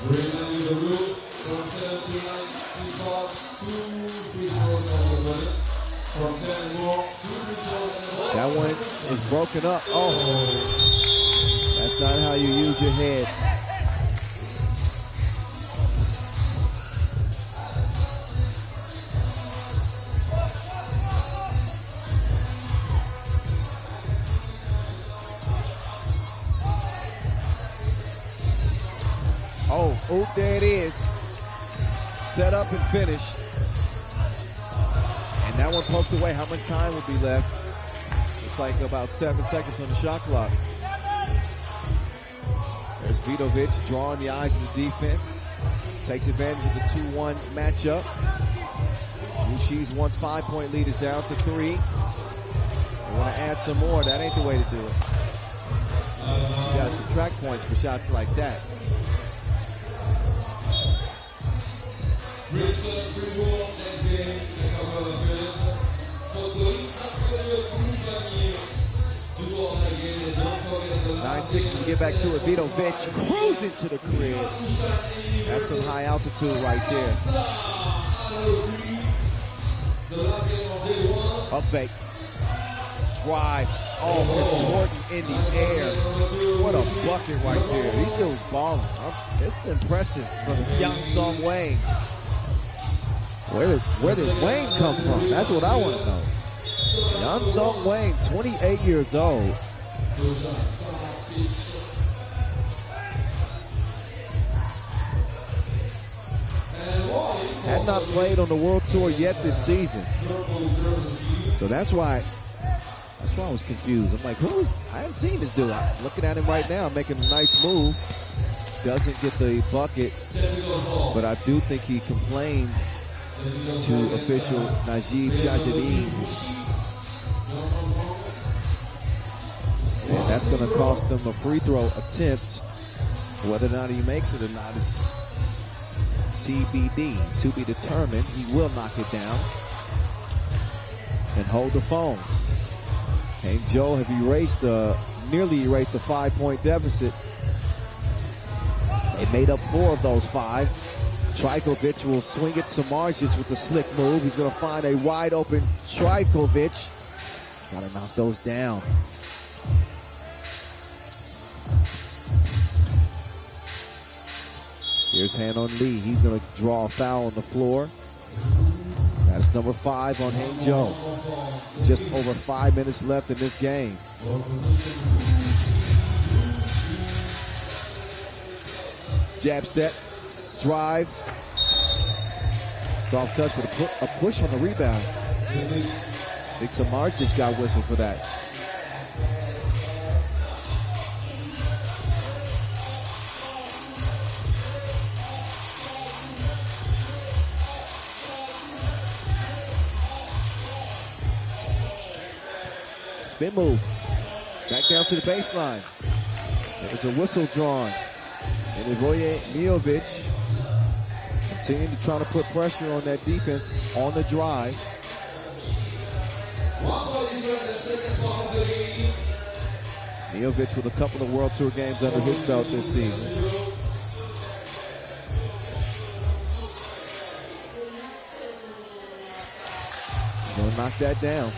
Bringing the room from 79 to 2 That one is broken up. Oh, that's not how you use your head. Oh, oop, there it is. Set up and finished. And that one poked away. How much time will be left? Looks like about 7 seconds on the shot clock. There's Vidovic drawing the eyes of the defense. Takes advantage of the 2-1 matchup. Wuxi's once 5-point lead is down to 3. They want to add some more. That ain't the way to do it. You got to subtract points for shots like that. Fribourg, next game, in a couple of minutes. Podgorica, Kodio, 9-6 to get back to it. Vidovic cruising to the crib. That's some high altitude right there. Up fake. Drive. Oh, Jordan in the air. What a bucket right there. These dudes balling. It's impressive from Hangzhou Wang. Where did Wang come from? That's what I want to know. Hangzhou Wang, 28 years old. Had not played on the World Tour yet this season. So that's why I was confused. I'm like, I haven't seen this dude. I'm looking at him right now, making a nice move. Doesn't get the bucket, but I do think he complained to official Najib Chajadin. And that's going to cost them a free throw attempt. Whether or not he makes it or not is TBD, to be determined. He will knock it down and hold the phones. Hangzhou have nearly erased the 5-point deficit. They made up 4 of those 5. Trajkovic will swing it to Margic with a slick move. He's going to find a wide open Trajkovic. Got to knock those down. Here's hand on Lee. He's going to draw a foul on the floor. That's number 5 on Hangzhou. Just over 5 minutes left in this game. Jab step, drive. Soft touch with a push on the rebound. Big Samardzic got whistled for that. Spin move. Back down to the baseline. There's a whistle drawn. And Ivoje Miovic continuing to try to put pressure on that defense on the drive. Miovic with a couple of World Tour games under his belt this season. Gonna knock that down.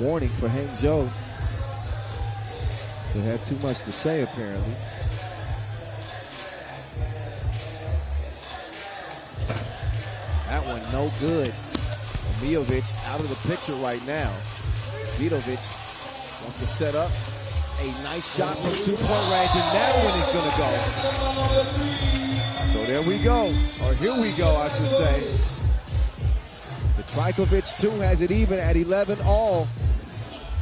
Warning for Hangzhou. They have too much to say, apparently. That one no good. Miovic out of the picture right now. Vidovic wants to set up a nice shot from 2-point range, and that one is going to go. So there we go, or here we go, I should say. The Trajkovic 2 has it even at 11 all.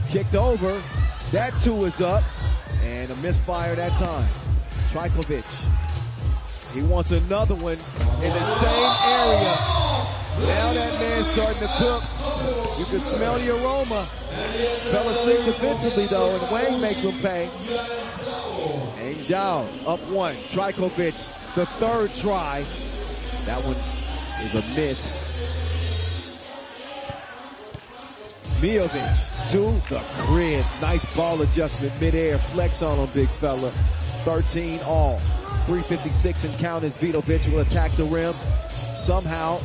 Kicked over. That 2 is up. And a misfire that time. Trajkovic. He wants another one in the same area. Now that man's starting to cook. You can smell the aroma. Fell asleep defensively, though, and Wang makes him pay. Hangzhou up 1. Trajkovic, the 3rd try. That one is a miss. Mijovic to the crib. Nice ball adjustment midair. Flex on him, big fella. 13 all. 3:56 and count as Vidovic will attack the rim. Somehow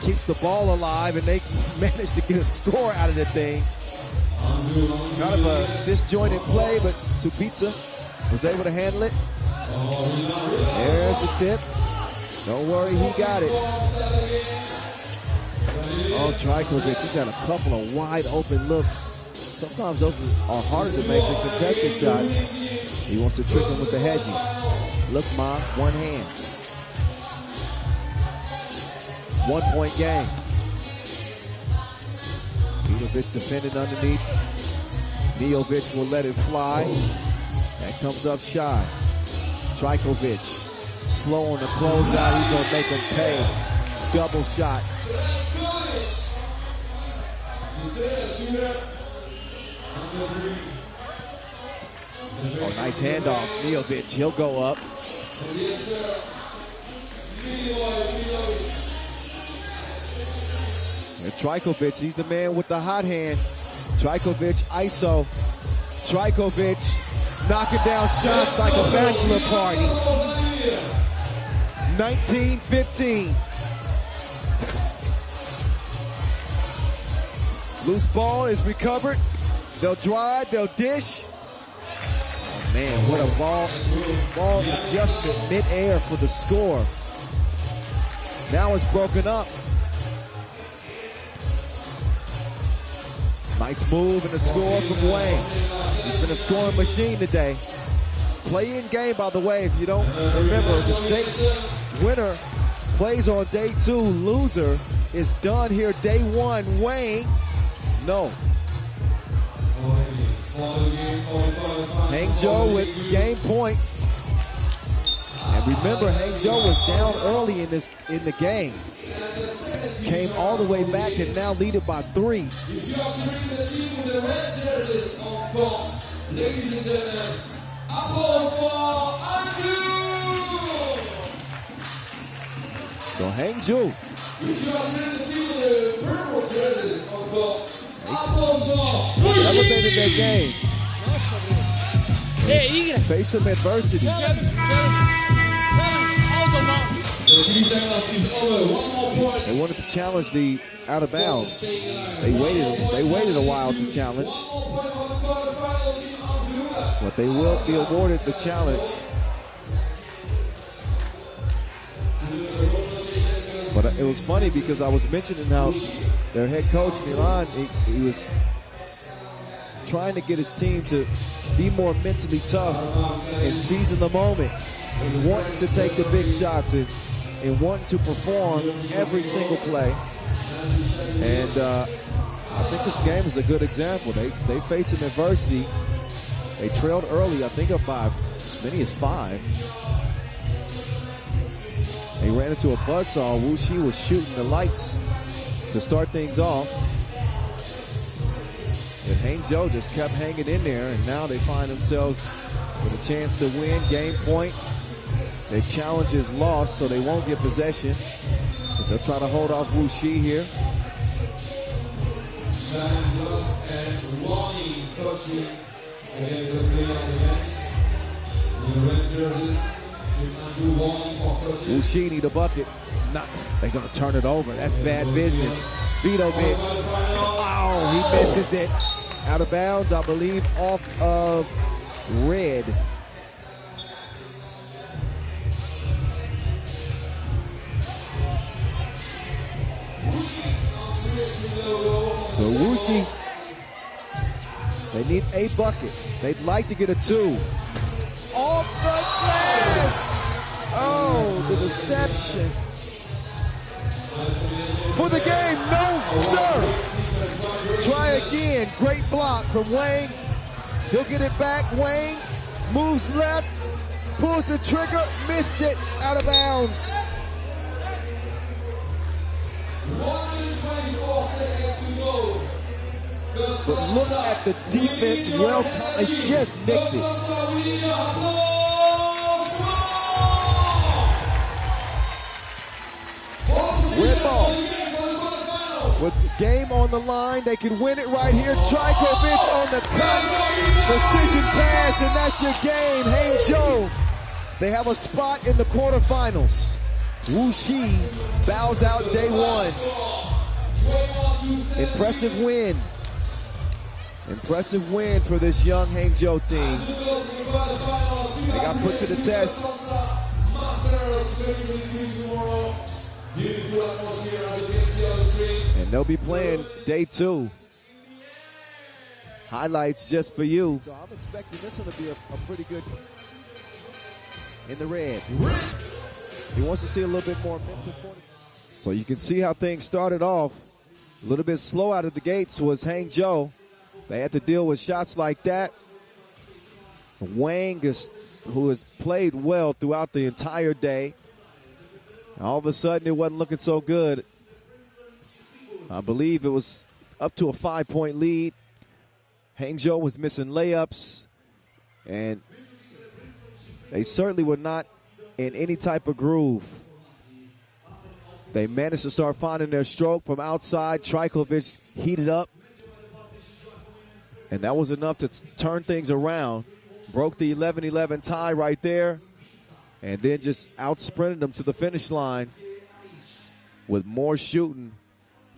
keeps the ball alive, and they managed to get a score out of the thing. Kind of a disjointed play, but Supica was able to handle it. There's the tip. Don't worry, he got it. Oh, Trajkovic, he's had a couple of wide open looks. Sometimes those are harder to make than contested shots. He wants to trick him with the hedging. Looks, Ma, one hand. 1 point game. Vidovic defending underneath. Mijovic will let it fly. That comes up shy. Trajkovic slow on the closeout. He's going to make him pay. Double shot. Oh, nice handoff. Mijovic, he'll go up. And Trajkovic, he's the man with the hot hand. Trajkovic, ISO. Trajkovic knocking down shots like a bachelor party. 19-15. Loose ball is recovered. They'll drive, they'll dish. Oh man, what a ball adjustment mid-air for the score. Now it's broken up. Nice move and a score from Wayne. He's been a scoring machine today. Play-in game, by the way, if you don't remember, the stakes winner plays on day 2. Loser is done here day 1. Wayne, no. Hangzhou with game point. And remember, Hangzhou was down early in the game. Came all the way back and now lead it by 3. If you are cheering the team with the red jersey on court, ladies and gentlemen, applause for Anju! So Hangzhou. If you are cheering the team with the purple jersey on court, applause for Wuxi! Elevated their game. Face some adversity. The team timeout is over. 1 more point. They wanted to challenge the out of bounds. They waited a while to challenge. But they will be awarded the challenge. But it was funny because I was mentioning how their head coach, Liman, he was trying to get his team to be more mentally tough and seizing the moment and wanting to take the big shots and wanting to perform every single play. And I think this game is a good example. They faced some adversity. They trailed early, I think up by as many as 5. They ran into a buzzsaw. Wuxi was shooting the lights to start things off. And Hangzhou just kept hanging in there, and now they find themselves with a chance to win. Game point. Their challenge is lost, so they won't get possession. But they'll try to hold off Wuxi here. Wuxi need a bucket. Nah, they're going to turn it over. That's bad business. Vidovic. Oh, he misses it. Out of bounds, I believe, off of red. So Wuxi, they need a bucket. They'd like to get a 2. Off the glass! Oh, the deception. For the game, no, sir. Try again. Great block from Wayne. He'll get it back. Wayne moves left, pulls the trigger, missed it, out of bounds. 124 seconds to go. But look at the defense. Well, they just nicked it. Red ball. With the game on the line, they can win it right here. Trajkovic on the cut. Precision pass, and that's your game. Hangzhou, they have a spot in the quarterfinals. Wuxi bows out day one. Impressive win. Impressive win for this young Hangzhou team. They got put to the test. And they'll be playing day two. Highlights just for you. So I'm expecting this one to be a pretty good in the red. He wants to see a little bit more mental fortitude. So you can see how things started off. A little bit slow out of the gates was Hangzhou. They had to deal with shots like that. Wang, who has played well throughout the entire day. All of a sudden, it wasn't looking so good. I believe it was up to a 5-point lead. Hangzhou was missing layups, and they certainly were not in any type of groove. They managed to start finding their stroke from outside. Trajkovic heated up, and that was enough to turn things around. Broke the 11-11 tie right there, and then just out-sprinted them to the finish line with more shooting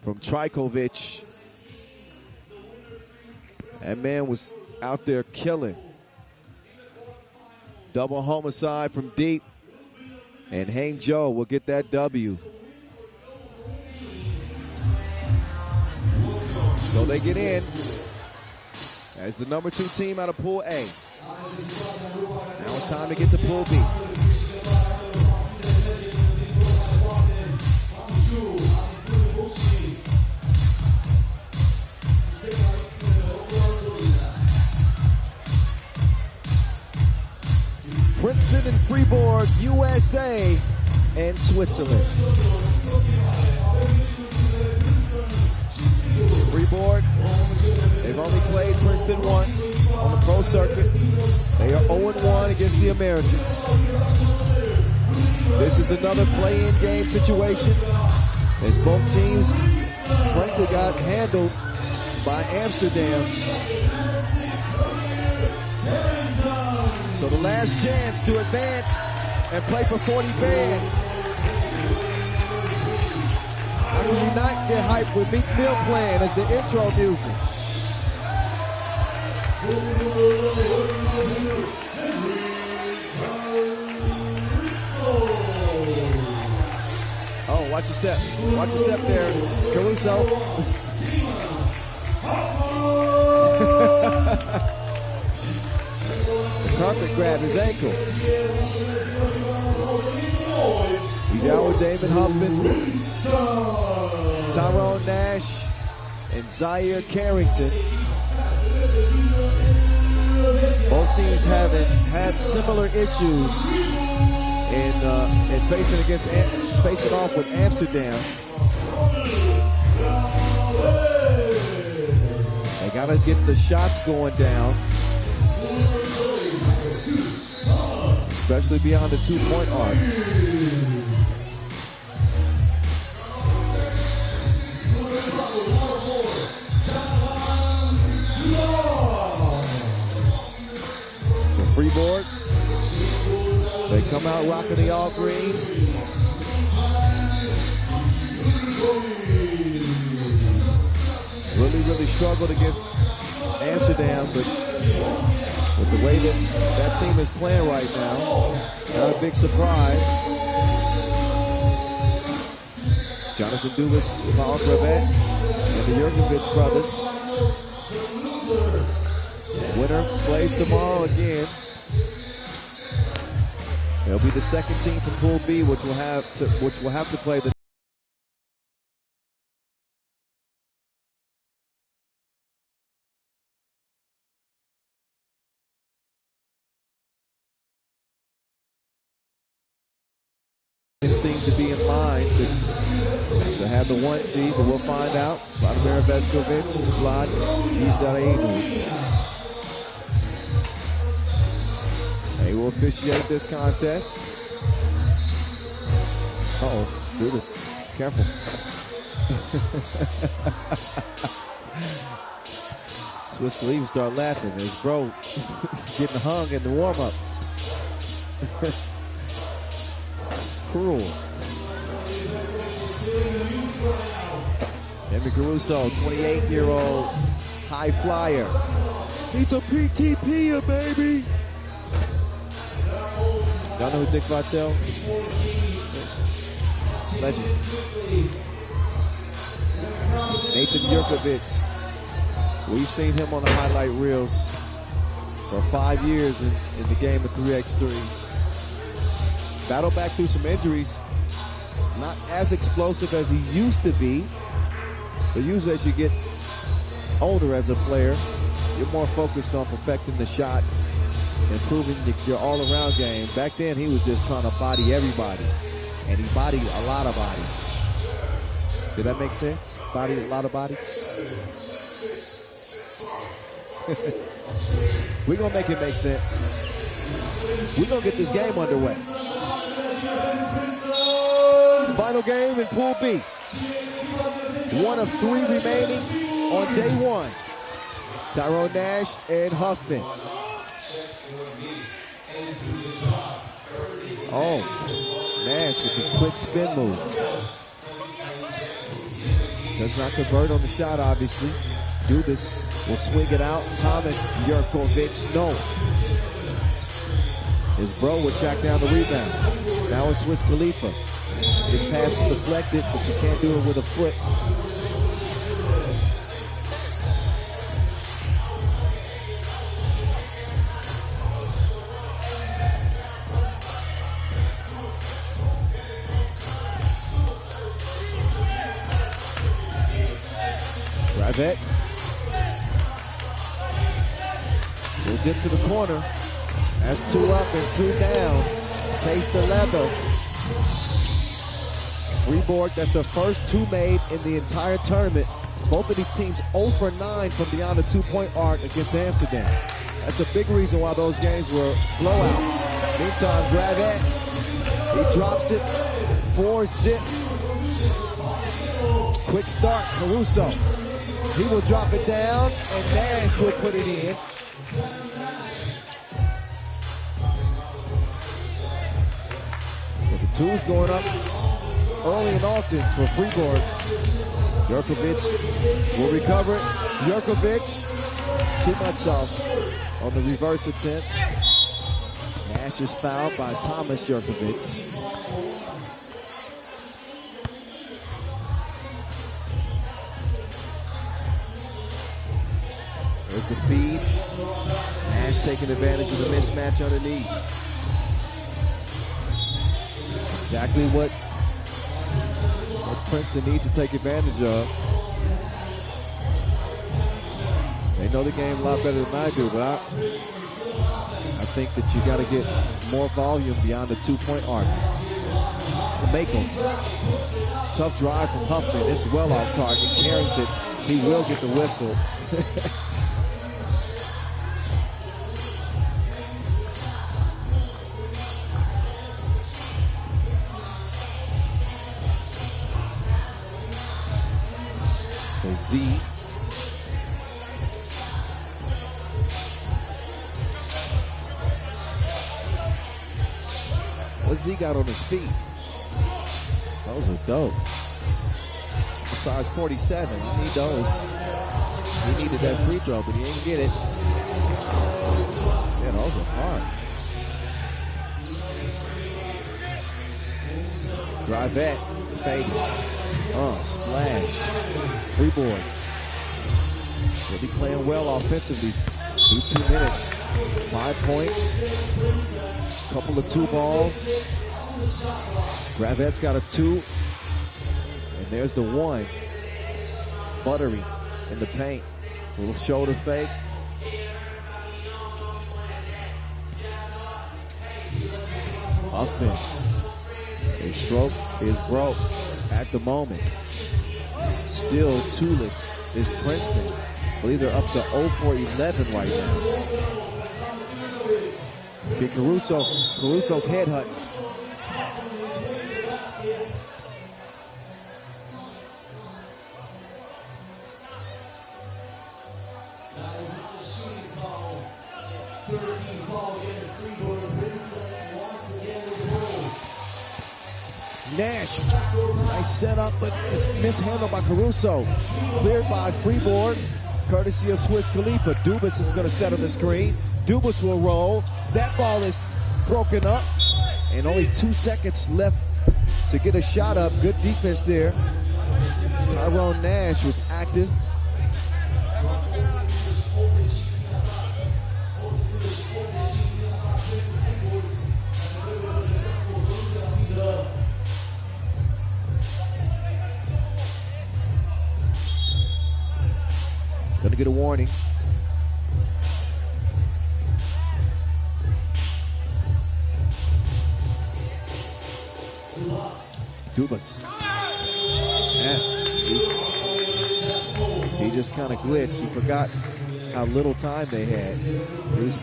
from Trajkovic. That man was out there killing. Double homicide from deep, and Hangzhou will get that W. So they get in as the number 2 team out of Pool A. Now it's time to get to Pool B. Princeton and Fribourg, USA, and Switzerland. Fribourg, they've only played Princeton once on the pro circuit. They are 0-1 against the Americans. This is another play-in game situation, as both teams frankly got handled by Amsterdam. So the last chance to advance and play for 40 bands. How can you not get hyped with Meek Mill playing as the intro music? Oh, watch your step. Watch your step there, Caruso. The carpet grabbed his ankle. He's out with Damon Huffman, Tyrone Nash, and Zaire Carrington. Both teams having had similar issues in facing off with Amsterdam. They gotta get the shots going down, especially beyond the 2-point arc. Fribourg, they come out rocking the all green. Really struggled against Amsterdam, but with the way that team is playing right now, not a big surprise. Jonathan Dubas, Paul Gravet, and the Jurkovic brothers. Winner plays tomorrow again. It'll be the second team from Pool B, which will have to play the seem to be in line to have the 1 seed, but we'll find out. Vladimir Veskovic, Vlad Izdareinu. They will officiate this contest. Uh-oh, do this. Careful. Swiss Khalifa start laughing as bro getting hung in the warm-ups. It's cruel. Henry Caruso, 28-year-old high flyer. He's a PTP-er, baby. Y'all know who Dick Vitale? Legend. Nathan Jurkovic. We've seen him on the highlight reels for 5 years in the game of 3x3. Battled back through some injuries. Not as explosive as he used to be. But usually as you get older as a player, you're more focused on perfecting the shot, improving your all-around game. Back then, he was just trying to body everybody. And he bodied a lot of bodies. Did that make sense? Bodied a lot of bodies? We're going to make it make sense. We're going to get this game underway. Final game in Pool B. 1 of 3 remaining on day 1. Tyrone Nash and Huffman. Oh, Nash with a quick spin move. Does not convert on the shot, obviously. Dubas will swing it out. Thomas Jurkovic, no. His bro will track down the rebound. Now it's Swiss Khalifa. His pass is deflected, but you can't do it with a foot. Rivette will dip to the corner. That's 2 up and 2 down. Taste the leather. Fribourg, that's the first 2 made in the entire tournament. Both of these teams 0 for 9 from beyond the 2-point arc against Amsterdam. That's a big reason why those games were blowouts. Meantime, Rivette, he drops it. 4-zip. Quick start, Caruso. He will drop it down, and Nash will put it in. But the 2's going up early and often for Fribourg. Jurkovic will recover it. Jurkovic, too much sauce on the reverse attempt. Nash is fouled by Thomas Jurkovic. There's the feed. Nash taking advantage of the mismatch underneath. Exactly what Princeton needs to take advantage of. They know the game a lot better than I do, but I think that you got to get more volume beyond the 2-point arc. Make them. Tough drive from Huffman. It's well off target. Carrington, he will get the whistle. Z. What Z got on his feet? Those are dope. Size 47, you need those. He needed that free throw, but he didn't get it. Yeah, those are hard. Drive back, fade. Splash. Fribourg. They'll be playing well offensively through 2 minutes. 5 points. Couple of 2 balls. Gravette's got a 2. And there's the 1. Buttery in the paint. Little shoulder fake. Huffman. His stroke is broke at the moment. Still 2-less is Princeton. I believe they're up to 0 for 11 right now. Okay, Caruso's headhunt. Nash, nice setup, but it's mishandled by Caruso. Cleared by Fribourg, courtesy of Swiss Khalifa. Dubas is going to set on the screen. Dubas will roll. That ball is broken up, and only 2 seconds left to get a shot up. Good defense there. Tyrone Nash was active. Gonna get a warning. Dubas. Yeah. He just kind of glitched. He forgot how little time they had. He was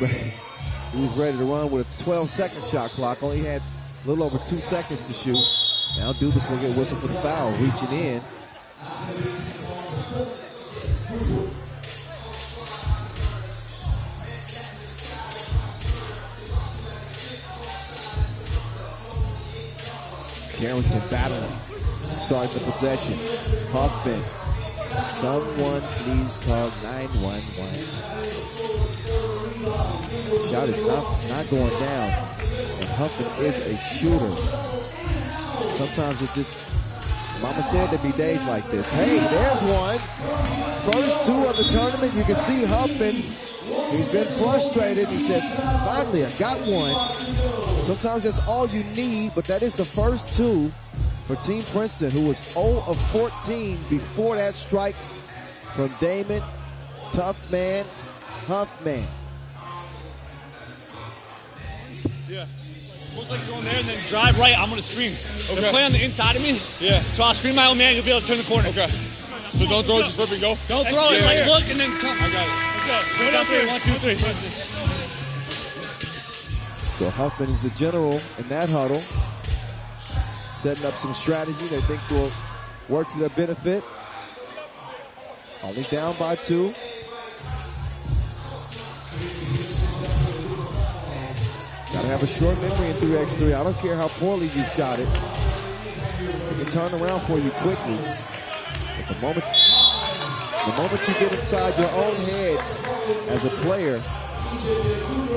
ready to run with a 12-second shot clock. Only had a little over 2 seconds to shoot. Now Dubas will get whistled for the foul, reaching in. Carrington battling, starting the possession. Huffman, someone please call 911. Shot is not going down, and Huffman is a shooter. Sometimes it just, Mama said there'd be days like this. Hey, there's one. First 2 of the tournament. You can see Huffman, he's been frustrated. He said, finally, I got one. Sometimes that's all you need, but that is the first 2 for Team Princeton, who was 0 of 14 before that strike from Damon Tough Man Huffman. Yeah. Looks like you're going there and then drive right. I'm going to scream. Okay. They'll play on the inside of me. Yeah. So I'll scream my own man. You'll be able to turn the corner. Okay. So don't throw it, just flip and go? Don't throw it. Like, look and then come. I got it. Let's go. Put it up there. 1, 2, 3. So Huffman is the general in that huddle, setting up some strategy they think will work to their benefit. Only down by 2. Gotta have a short memory in 3x3. I don't care how poorly you've shot it. It can turn around for you quickly. But the moment you get inside your own head as a player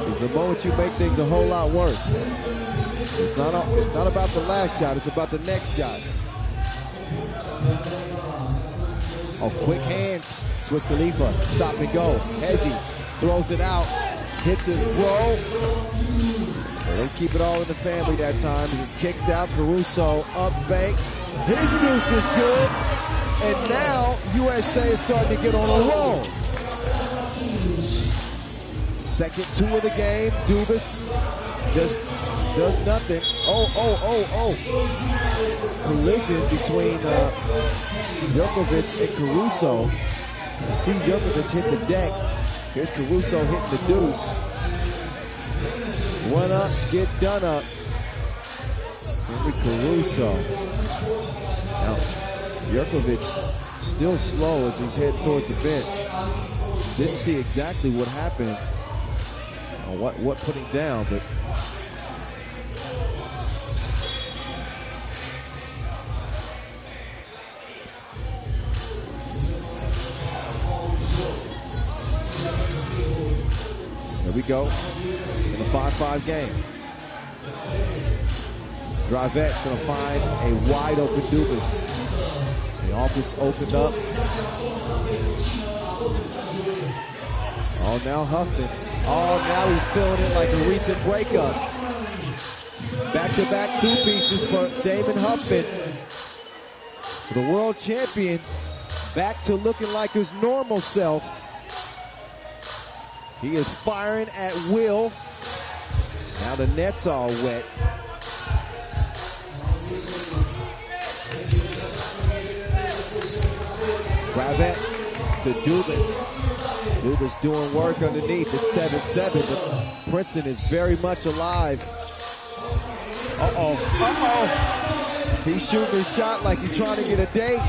is the moment you make things a whole lot worse. It's not about the last shot, it's about the next shot. Oh, quick hands. Swiss Khalifa, stop and go. Hezzy throws it out, hits his bro. They don't keep it all in the family that time. He's kicked out. Caruso up bank. His deuce is good. And now USA is starting to get on a roll. Second 2 of the game. Dubas just does nothing. Oh. Collision between Jokovic and Caruso. You see Jokovic hit the deck. Here's Caruso hitting the deuce. One up, get done up. Henry Caruso. Now, Jokovic still slow as he's heading towards the bench. Didn't see exactly what happened, or what put him down, but there we go. In a 5-5 game. Gravette's going to find a wide open Dubas. The offense opened up. Oh, now Huffman. Oh, now he's feeling it like a recent breakup. Back-to-back 2 pieces for Damon Huffman. The world champion back to looking like his normal self. He is firing at will. Now the net's all wet. Gravette to Dubas. Dubas doing work underneath. It's 7-7, but Princeton is very much alive. He's shooting his shot like he's trying to get a date.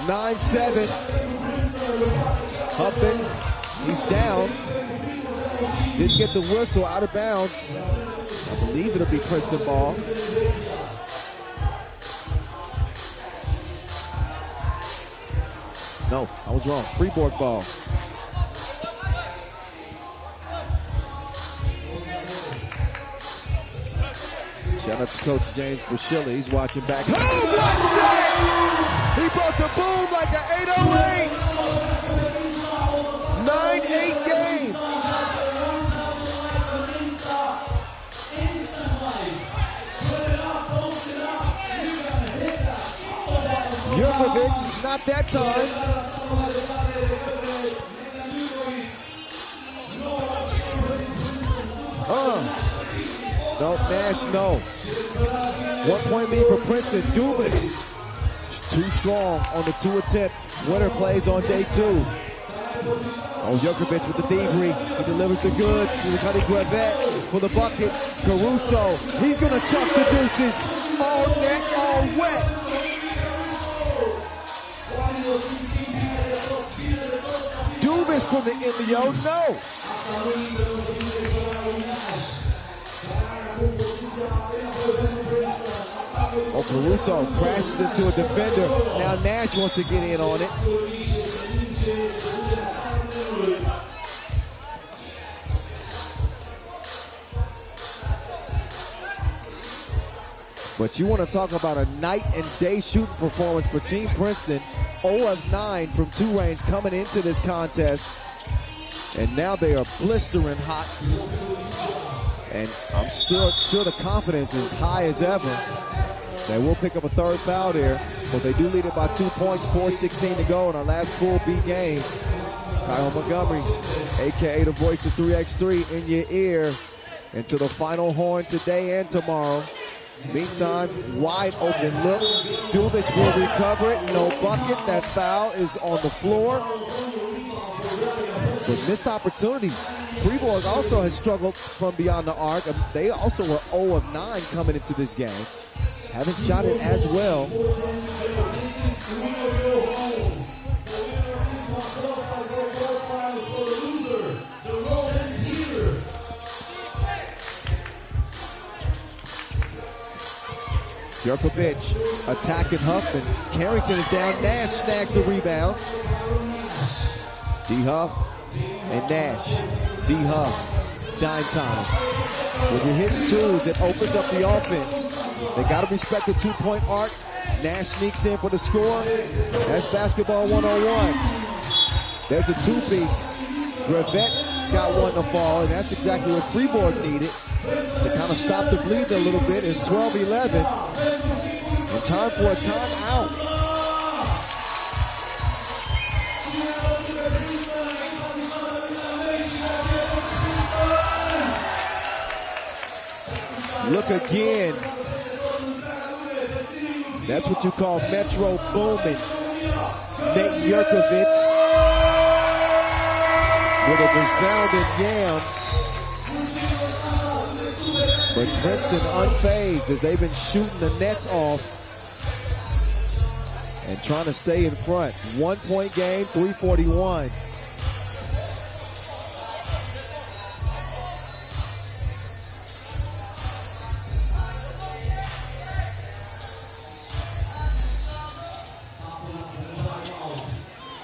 9-7. Huffman, he's down. Didn't get the whistle, out of bounds. I believe it'll be Princeton ball. No, I was wrong. Fribourg ball. Shout out to Coach James Bushilla. He's watching back. Oh, watch that! He brought the boom like an 808. 9-8 game. Jurkovic, not that time. No, Nash, no. 1 point lead for Princeton. Dubas, too strong on the 2 attempt. Winner plays on day 2. Oh, Jurkovic with the thievery. He delivers the goods to the Cuddy Brevet for the bucket. Caruso, he's gonna chuck the deuces. All net, all wet. Dubas from the Indio, no. Oh, Caruso crashes into a defender. Now Nash wants to get in on it. But you want to talk about a night and day shooting performance for Team Princeton. 0 of 9 from 2 range coming into this contest. And now they are blistering hot. And I'm sure the confidence is high as ever. They will pick up a 3rd foul there, but they do lead it by 2 points, 4:16 to go in our last full B game. Kyle Montgomery, AKA the voice of 3x3 in your ear into the final horn today and tomorrow. Meantime, wide open look. Dubas will recover it. No bucket. That foul is on the floor. But missed opportunities. Fribourg also has struggled from beyond the arc. They also were 0 of 9 coming into this game. Haven't shot it as well. Jurkovic attacking Huff, and Carrington is down. Nash snags the rebound. D-Huff and Nash. D-Huff, dime time. When you're hitting twos, it opens up the offense. They got to respect the 2-point arc. Nash sneaks in for the score. That's basketball 101. There's a 2-piece. Brevet got one to fall, and that's exactly what Fribourg needed to kind of stop the bleed a little bit. It's 12-11. And time for a timeout. Look again. That's what you call Metro booming. Nate Jurkovic with a resounding yam. But Princeton unfazed as they've been shooting the nets off and trying to stay in front. 1-point game, 3:41.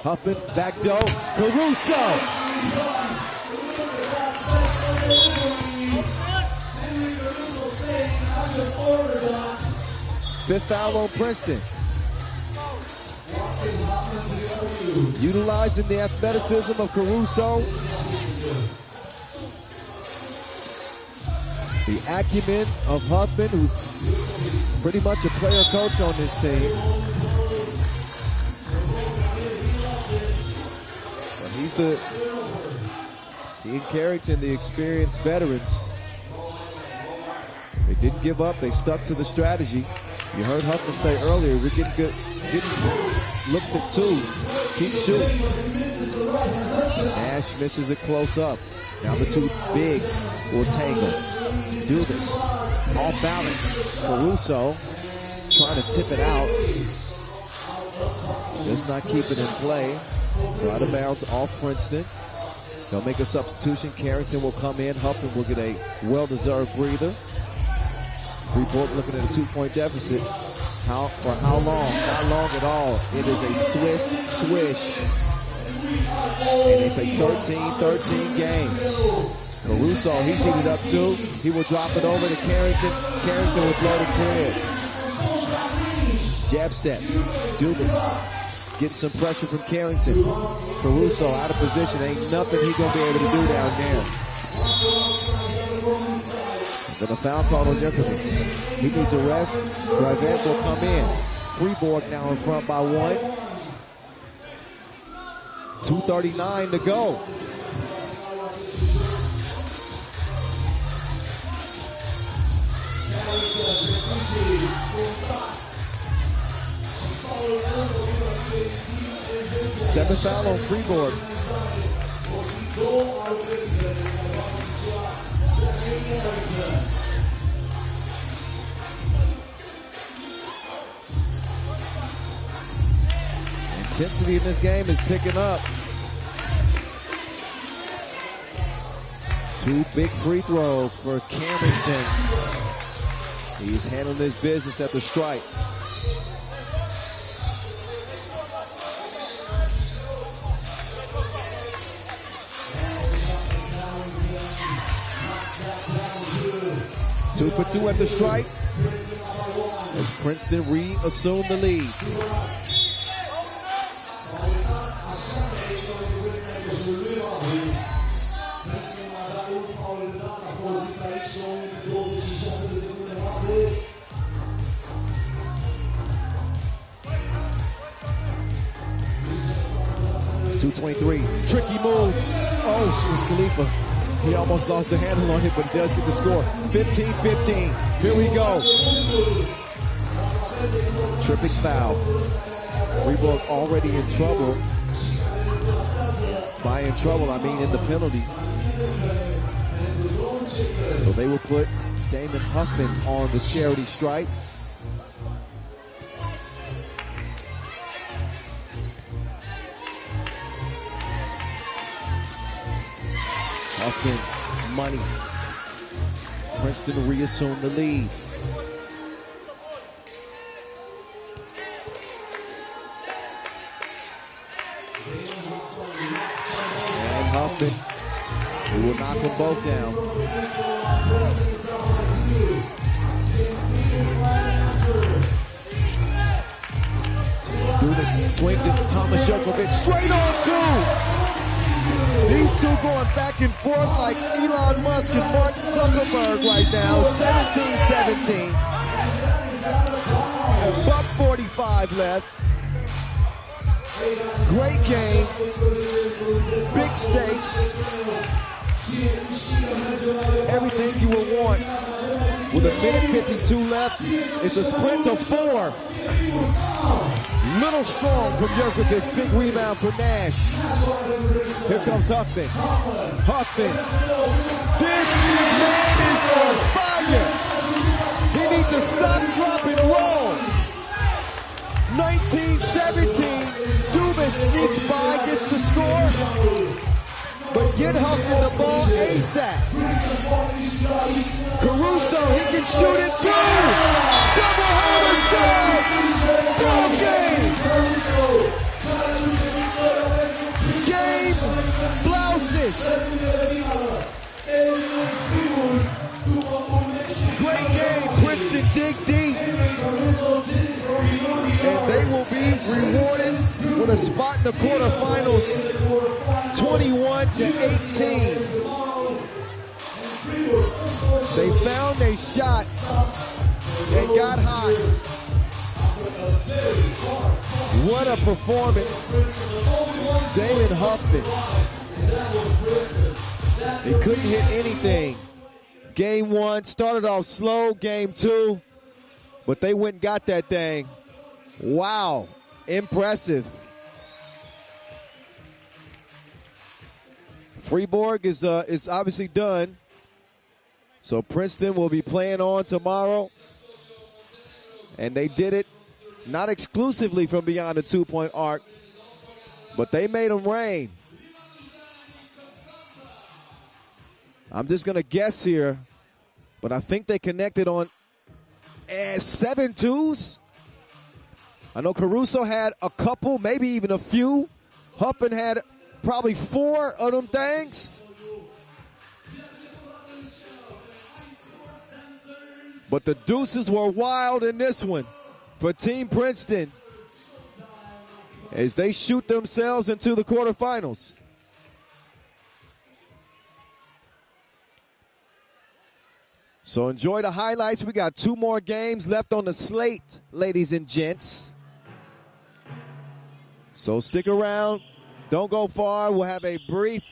Huffman, back door, Caruso. Fifth foul on Princeton. Utilizing the athleticism of Caruso. The acumen of Huffman, who's pretty much a player coach on this team. He and Carrington, the experienced veterans. They didn't give up. They stuck to the strategy. You heard Huffman say earlier, we're getting good looks at 2. Keep shooting. Nash misses it close up. Now the 2 bigs will tangle. Dubas off balance. Caruso trying to tip it out. Just not keep it in play. Out of bounds off Princeton. They'll make a substitution. Carrington will come in. Huffman will get a well-deserved breather. Fribourg looking at a 2-point deficit. For how long? Not long at all. It is a swish. And it's a 13-13 game. Caruso, he's heated up too. He will drop it over to Carrington. Carrington will blow the crib. Jab step. Dubas getting some pressure from Carrington. Caruso out of position. Ain't nothing he's going to be able to do down there. But a foul call on Djokovic. He needs a rest. Gravette will come in. Fribourg now in front by 1. 2:39 to go. Seventh foul on Fribourg. Intensity in this game is picking up. 2 big free throws for Carrington. He's handling his business at the stripe. Two for 2 at the stripe as Princeton reassume the lead. Tricky move. Oh, Swiss Khalifa. He almost lost the handle on it, but he does get the score. 15-15. Here we go. Tripping foul. Fribourg already in trouble. By in trouble, I mean in the penalty. So they will put Damon Huffman on the charity stripe. Huffman, money. Princeton reassume the lead. And Huffman, who will knock them both down. Dudas swings it, Thomas Djokovic straight on 2. These two going back and forth like Elon Musk and Mark Zuckerberg right now. 17-17. Buck 45 left. Great game. Big stakes. Everything you would want. With 1:52 left, it's a sprint of 4. Little strong from Djokovic. Big rebound for Nash. Here comes Huffman. Huffman. This man is on fire. He needs to stop, drop, and roll. 19-17. Dubas sneaks by, gets the score. But get Huffman the ball ASAP. Caruso, he can shoot it too. Double homicide. Ball game. Game blouses. Great game. Princeton dig deep. And they will be rewarded with a spot in the quarterfinals. 21-18. They found a shot and got hot. What a performance. Damon Huffman. He couldn't hit anything. Game 1 started off slow. Game 2, but they went and got that thing. Wow, impressive. Fribourg is obviously done. So Princeton will be playing on tomorrow. And they did it not exclusively from beyond the 2-point arc, but they made them rain. I'm just going to guess here, but I think they connected on 7 twos. I know Caruso had a couple, maybe even a few. Huppin had probably 4 of them things. But the deuces were wild in this one for Team Princeton as they shoot themselves into the quarterfinals. So enjoy the highlights. We got 2 more games left on the slate, ladies and gents. So stick around. Don't go far. We'll have a brief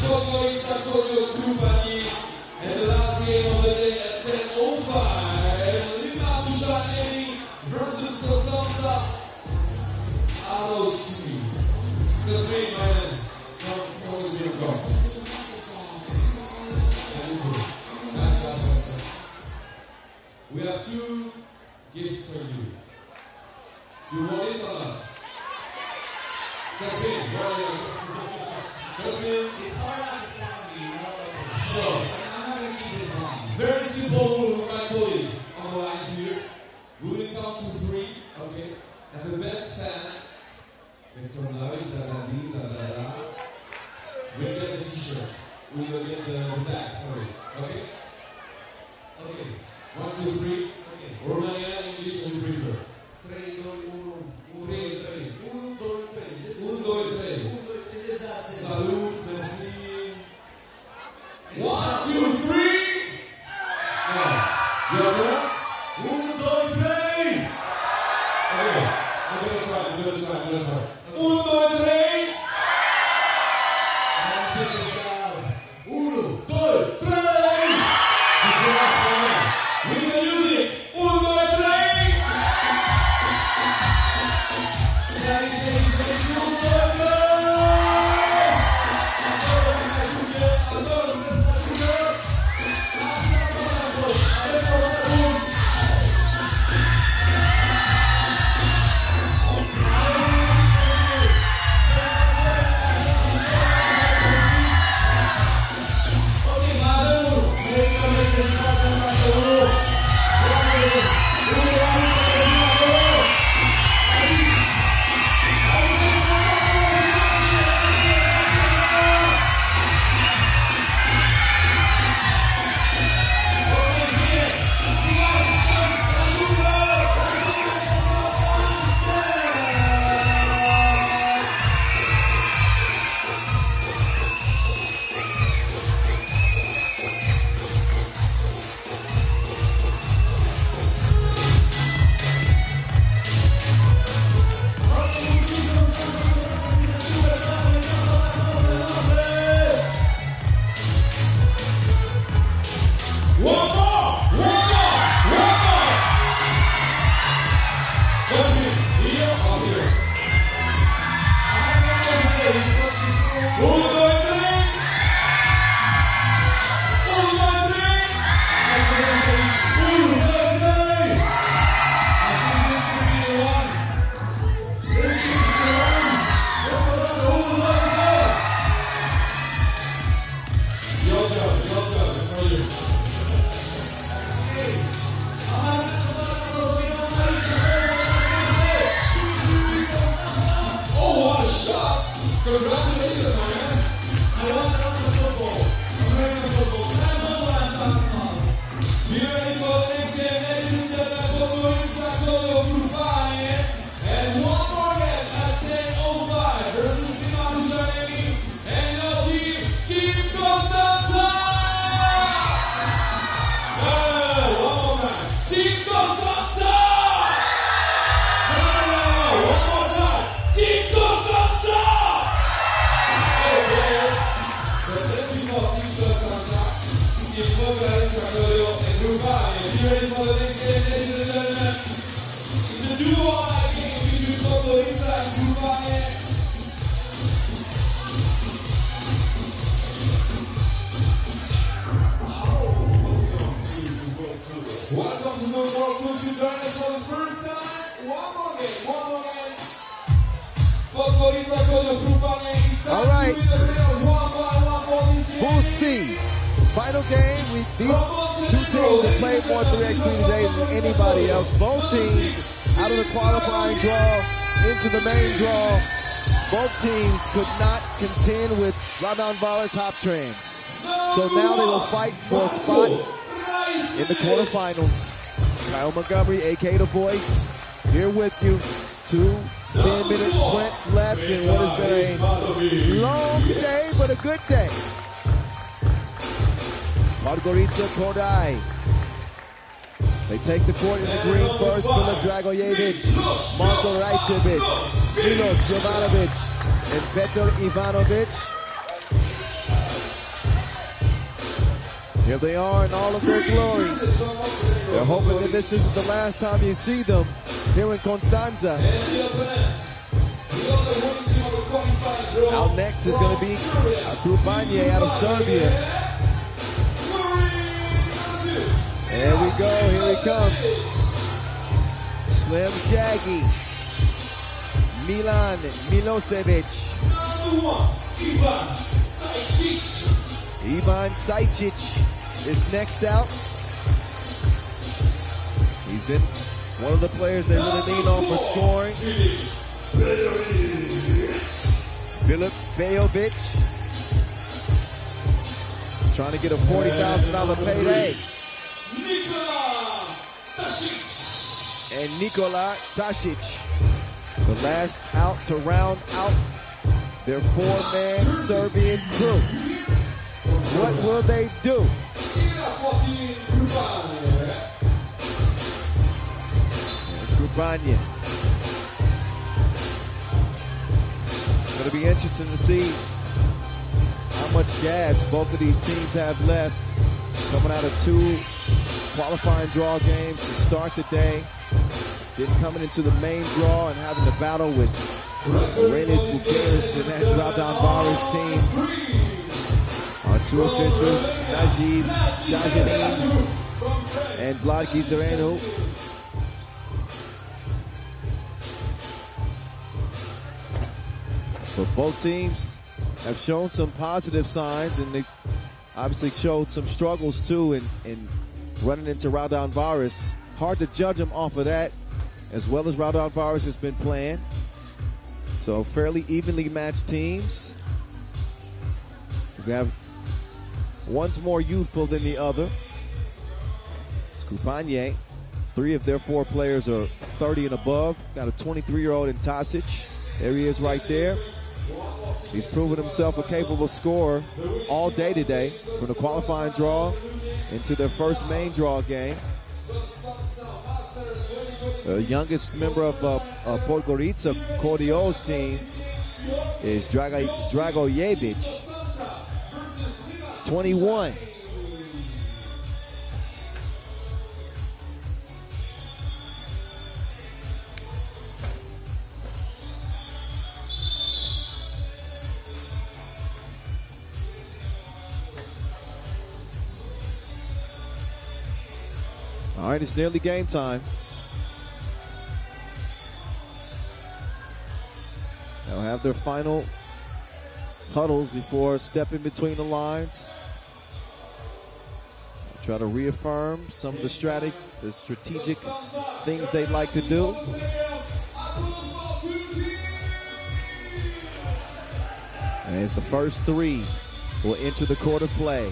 Podgorica, Kodio, Krupanj, and the last game of the day at 10:05. Liman Huishan versus Constanta. The street, man. Come, your coffee. We have 2 gifts for you. You want it or not? That's it. That's it. It's hard on the family, you know. So, I'm not going to keep this long. very simple rule, my colleague on the line here. We will count to 3, okay? And the best fan makes some noise, da-da-dee, da-da-da. We'll get the t-shirt. We will get the bag, sorry. Okay? Okay. 1, 2, 3. Okay. Romania. 1, 2, 3. Congratulations, my man. You ready for the next game? Ladies and gentlemen, Podgorica, Kodio, Krupanj. And one more game at 10:05 versus Liman, Huishan, and your team, Team Constanta. One more time. Team Constanta. One more time. Team Constanta. Podgorica, Kodio, and Krupanj. If you're ready for the next game, ladies and gentlemen, it's a duo-like game between Podgorica and Krupanj. Welcome to the World Tour. To join us for the first time. One more game. Podgorica, Kodio, Krupanj. All right. One by one for these games. Wuxi. Final game, these two teams have played more 3x3 today than anybody else. Both teams out of the qualifying draw into the main draw. Both teams could not contend with Raudondvaris Hoptrans. So now they will fight for a spot in the quarterfinals. Kyle Montgomery, aka The Voice, here with you. 2 10-minute sprints left in what has been a long day, but a good day. Podgorica, Kodio. They take the court in the green first. Filip Dragojevic, Marko Rajcevic, Milos Jovanovic, and Petar Ivanovic. Here they are in all of their glory. They're hoping that this isn't the last time you see them here in Constanta. Out next is going to be Krupanj out of Serbia. There we go, here he comes. Slim Shaggy. Milan Milosevic. Ivan Sajcic is next out. He's been one of the players they really lean on for scoring. Filip Bejovic. Trying to get a $40,000 payday. And Nikola Tasic, the last out to round out their 4-man Serbian crew. What will they do? There's Krupanj. Going to be interesting to see how much gas both of these teams have left coming out of 2 qualifying draw games to start the day. Then coming into the main draw and having to battle with Renes Bucharest and that Raudondvaris team. Our 2 officials, Najib Jajanin and Vlad Gizdarenu. But both teams have shown some positive signs, and they obviously showed some struggles too in running into Raudondvaris. Hard to judge them off of that, as well as Raudondvaris has been playing. So fairly evenly matched teams. We have one's more youthful than the other. Krupanj, 3 of their 4 players are 30 and above. Got a 23-year-old in Tasic. There he is right there. He's proven himself a capable scorer all day today, from the qualifying draw into their first main draw game. The youngest member of Podgorica, Kodio's team, is Dragojevic, 21. All right, it's nearly game time. They'll have their final huddles before stepping between the lines. Try to reaffirm some of the strategic things they'd like to do. And as the first 3 will enter the court of play.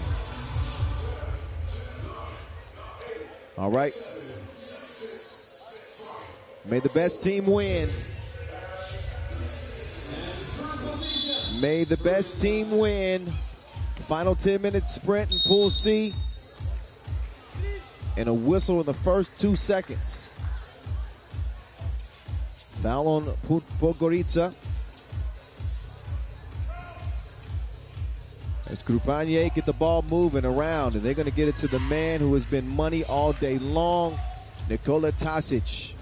All right. May the best team win. May the best team win. Final 10-minute sprint in Pool C. And a whistle in the first 2 seconds. Foul on Podgorica. As Krupanj get the ball moving around, and they're going to get it to the man who has been money all day long, Nikola Tasic.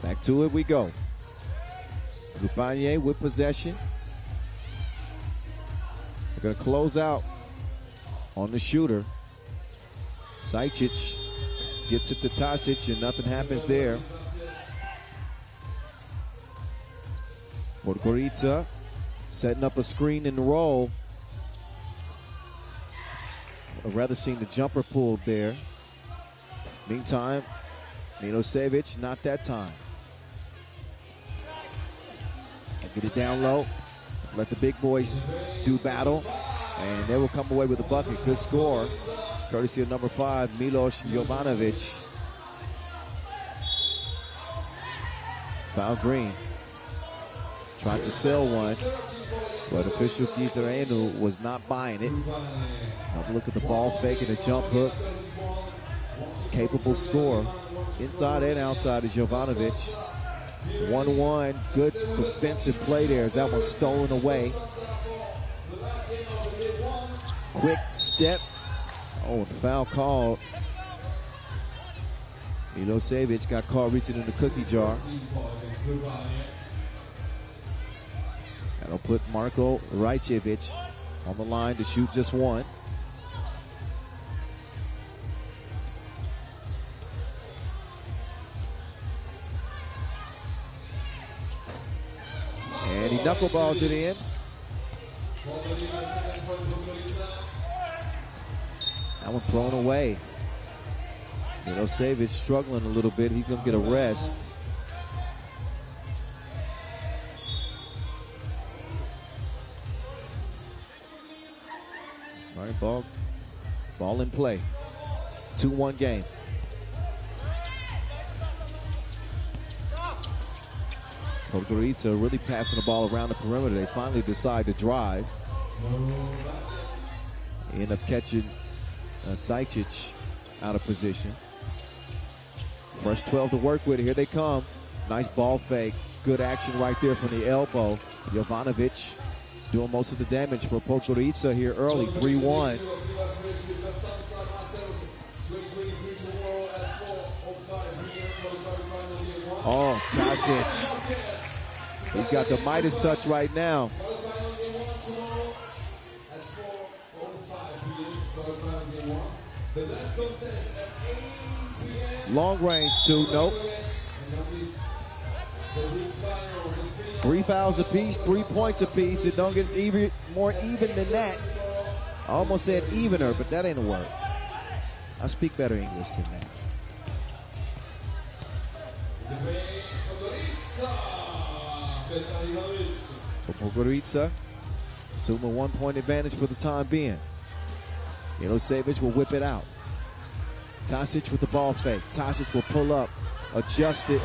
Back to it we go. Krupanj with possession. They're going to close out on the shooter. Sajcic gets it to Tasic, and nothing happens there. Podgorica setting up a screen and roll. I'd rather seen the jumper pulled there. Meantime, Milosevic, not that time. Get it down low. Let the big boys do battle, and they will come away with a bucket. Good score, courtesy of number 5, Milos Jovanovic. Foul green. Tried to sell one, but official Gizdarenu was not buying it. Another look at the ball fake and a jump hook. Capable scorer, inside and outside, is Jovanovic. 1-1, good defensive play there as that one's stolen away. Quick step. Oh, the foul called. Milosevic got caught reaching in the cookie jar. That'll put Marko Rajcevic on the line to shoot just 1. And he knuckleballs it in. That one thrown away. Milosevic struggling a little bit. He's going to get a rest. All right, ball in play. 2-1 game. Podgorica really passing the ball around the perimeter. They finally decide to drive. He ended up catching Sajcic out of position. First 12 to work with. Here they come. Nice ball fake. Good action right there from the elbow. Jovanovic doing most of the damage for Podgorica here early. 3-1. Oh, Sajcic. He's got the Midas touch right now. Long range two, nope. 3 fouls apiece, 3 points apiece. It don't get even more even than that. I almost said evener, but that ain't a word. I speak better English than that. For Podgorica, assuming a 1-point advantage for the time being. Milosevic will whip it out. Tajcic with the ball fake. Tajcic will pull up, adjust it,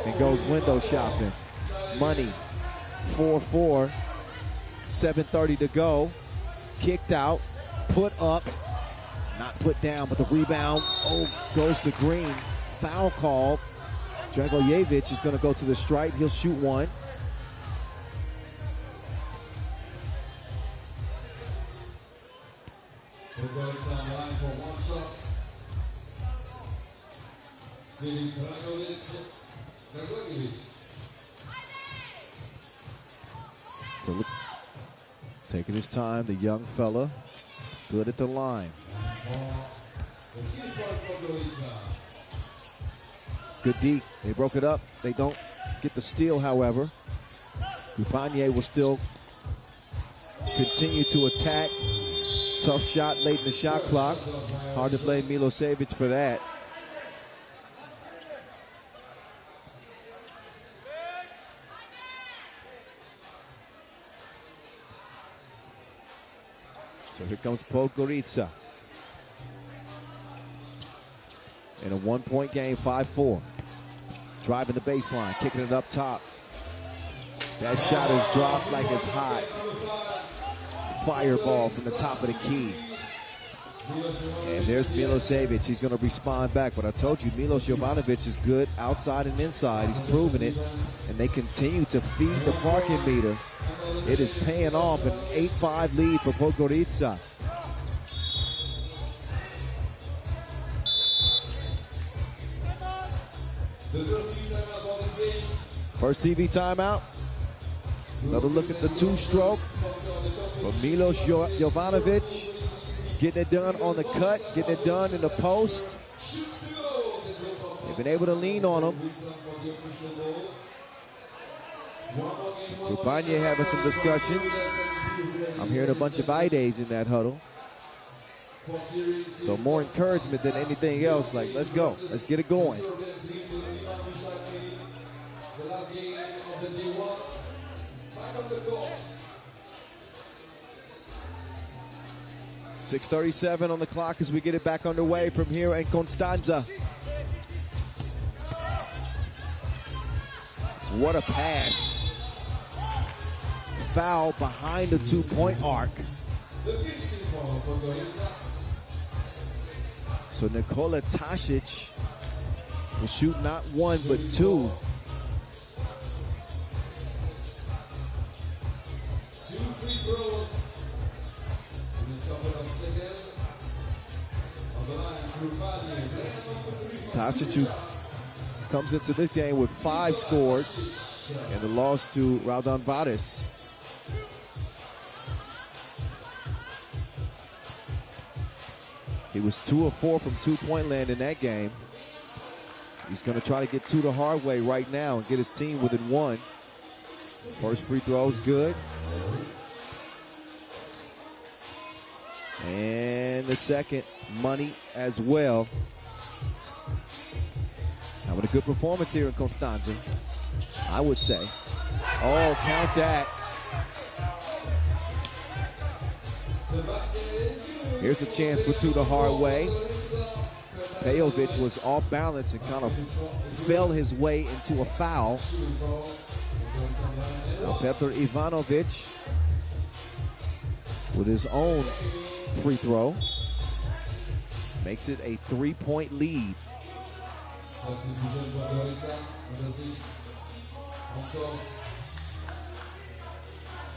and goes window shopping. Money, 4-4, 7:30 to go. Kicked out, put up, not put down, but the rebound, goes to Green. Foul call. Dragojevic is going to go to the stripe. He'll shoot one. Taking his time, the young fella, good at the line. Good deep. They broke it up. They don't get the steal, however. Krupanj will still continue to attack. Tough shot late in the shot clock. Hard to blame Milosevic for that. So here comes Podgorica. In a 1-point game, 5-4. Driving the baseline, kicking it up top. That shot is dropped like it's hot. Fireball from the top of the key. And there's Milosevic. He's going to respond back. But I told you, Milos Jovanovic is good outside and inside. He's proven it. And they continue to feed the parking meter. It is paying off. An 8-5 lead for Podgorica. First TV timeout. Another look at the two-stroke for Milos Jovanovic. Getting it done on the cut, getting it done in the post. They've been able to lean on him. Krupanj having some discussions. I'm hearing a bunch of I-days in that huddle. So more encouragement than anything else. Like, let's go. Let's get it going. .6:37 on the clock as we get it back underway from here in Constanta. What a pass. Foul behind the 2-point arc. So Nikola Tajcic will shoot not one but two. Tajcic comes into this game with 5 scored and the loss to Raudondvaris. He was 2 of 4 from 2-point land in that game. He's going to try to get 2 the hard way right now and get his team within 1. First free throw is good. And the second, money as well. Having a good performance here in Constanta, I would say. Oh, count that. Here's a chance for 2 the hard way. Pejovic was off balance and kind of fell his way into a foul. Now Petr Ivanovic with his own free throw. Makes it a 3-point lead. Substitution Podgorica, number 6. On court.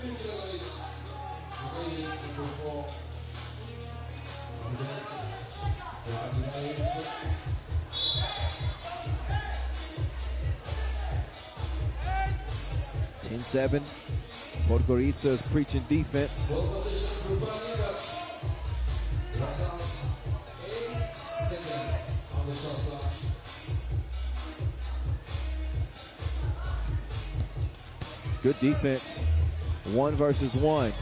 Number 4. 10-7. Podgorica is preaching defense. Ball position Krupanj, but Raudondvaris 8 seconds on the shot clock. Good defense. 1 versus 1.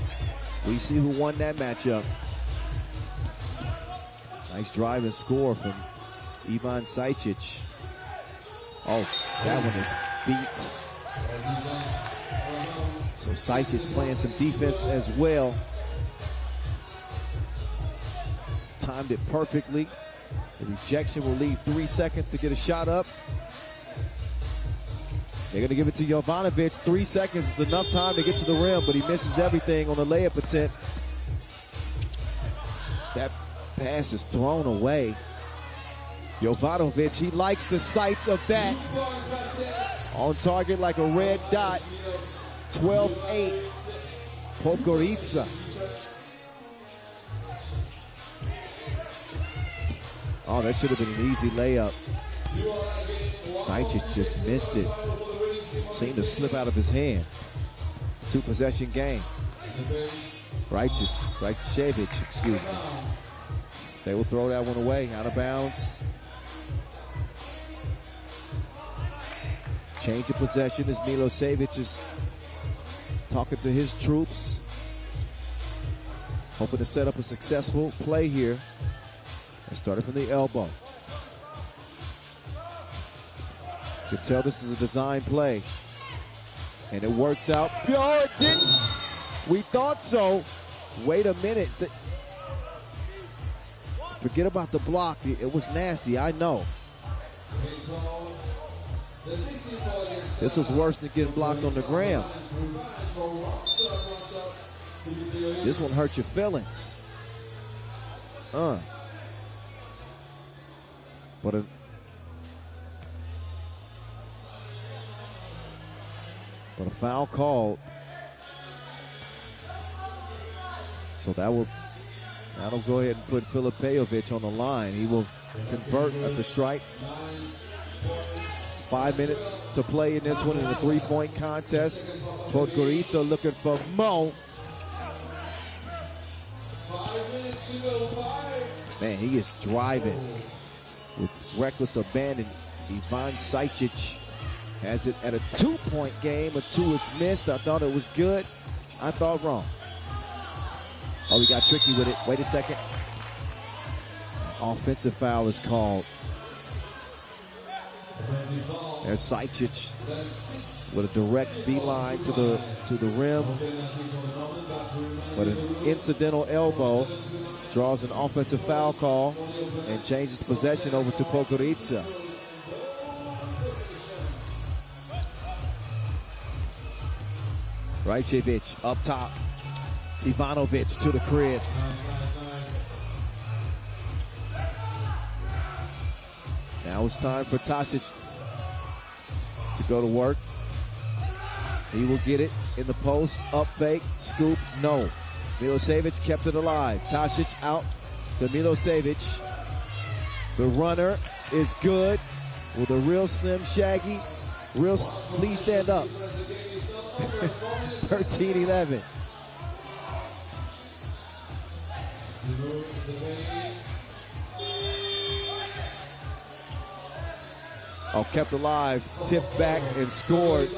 We see who won that matchup. Nice drive and score from Ivan Sajcic. Oh, that one is beat. So Sajcic playing some defense as well. Timed it perfectly. The rejection will leave 3 seconds to get a shot up. They're going to give it to Jovanovic. 3 seconds is enough time to get to the rim, but he misses everything on the layup attempt. That pass is thrown away. Jovanovic, he likes the sights of that. On target like a red dot. 12-8. Podgorica. Oh, that should have been an easy layup. Sajcic just missed it. Seemed to slip out of his hand. 2-possession game. Rajcevic, excuse me. They will throw that one away, out of bounds. Change of possession as Milosevic is talking to his troops. Hoping to set up a successful play here. They started from the elbow. You can tell this is a design play. And it works out. Oh, it didn't. We thought so. Wait a minute. Forget about the block. It was nasty, I know. This was worse than getting blocked on the ground. This one hurt your feelings. But a foul called. So that'll go ahead and put Filipovic on the line. He will convert at the strike. 5 minutes to play in this one in a 3-point contest. Podgorica looking for more. Man, he is driving with reckless abandon. Ivan Sajcic has it at a 2-point game. A 2 is missed. I thought it was good. I thought wrong. Oh, we got tricky with it. Wait a second. Offensive foul is called. There's Sajcic with a direct beeline to the rim. But an incidental elbow draws an offensive foul call and changes the possession over to Podgorica. Rajcevic up top. Ivanovic to the crib. Now it's time for Tasic to go to work. He will get it in the post. Up fake. Scoop. No. Milosevic kept it alive. Tasic out to Milosevic. The runner is good with a real Slim Shaggy. Please stand up. 13-11. Oh, kept alive, tipped back and scored.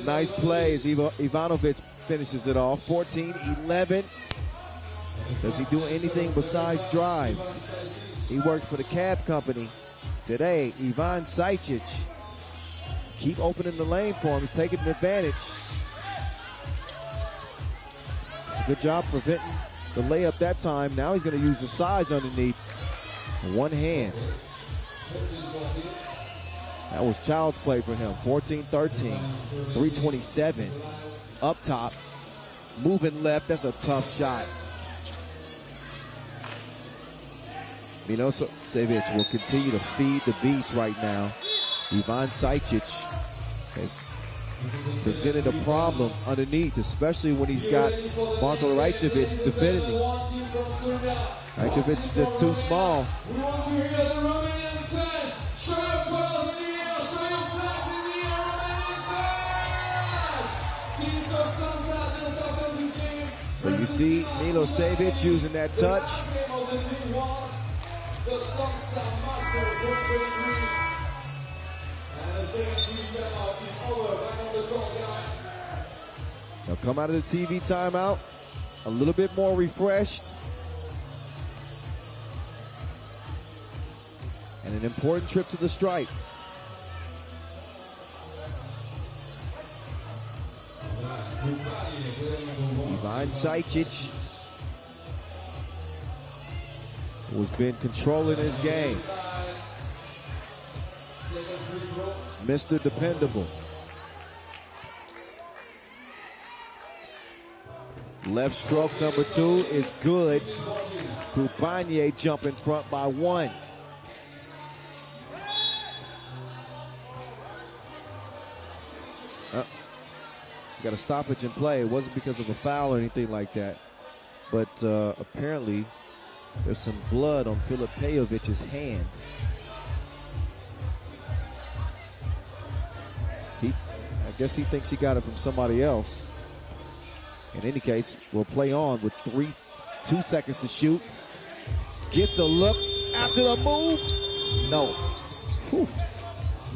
Nice play as Ivanovic finishes it off. 14-11. Does he do anything besides drive? He works for the cab company today. Ivan Sajcic. Keep opening the lane for him. He's taking an advantage. It's a good job preventing the layup that time. Now he's going to use the size underneath. One hand. That was child's play for him. 14-13. 3:27. Up top. moving left. That's a tough shot. Milosevic will continue to feed the beast right now. Ivan Sajcic has presented a problem underneath, especially when he's got Marko Rajcevic defending him. Rajcevic is just too small. We want to hear the Romanian fans. Show your balls in the air, show your flags in the air, Romanian fans! Team Constanta just after this game. But you see Milosevic using that touch. The Constanta Masters 123. And the second team timeout is over. Back on the court, guys. They'll come out of the TV timeout a little bit more refreshed. And an important trip to the stripe. Ivan Sajcic, who's been controlling his game. Mr. Dependable. Left stroke number 2 is good. Krupanj jump in front by 1. Got a stoppage in play. It wasn't because of a foul or anything like that. But apparently there's some blood on Filip Pejovic's hand. I guess he thinks he got it from somebody else. In any case, we'll play on with 2 seconds to shoot. Gets a look after the move. No. Whew.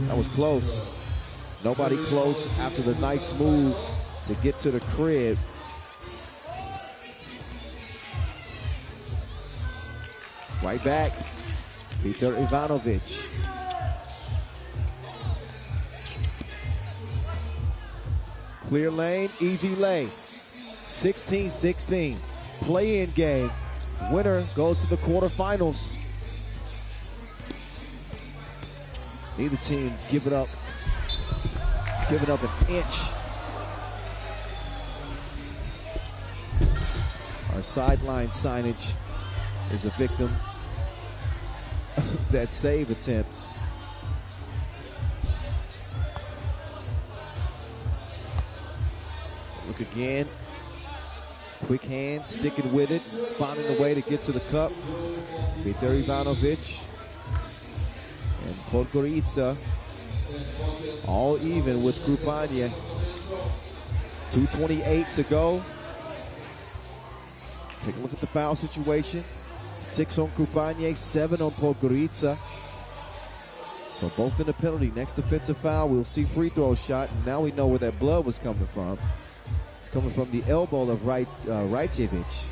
That was close. Nobody close after the nice move to get to the crib. Right back, Peter Ivanovic. Clear lane, easy lane. 16-16, play-in game. Winner goes to the quarterfinals. Neither team giving up an inch. Our sideline signage is a victim of that save attempt. Look again. Quick hand, sticking with it, finding a way to get to the cup. Peter Ivanovic and Podgorica all even with Krupanj. 2:28 to go. Take a look at the foul situation. 6 on Krupanj, 7 on Podgorica. So both in the penalty. Next defensive foul, we'll see free throw shot. And now we know where that blood was coming from. It's coming from the elbow of Rajcevic.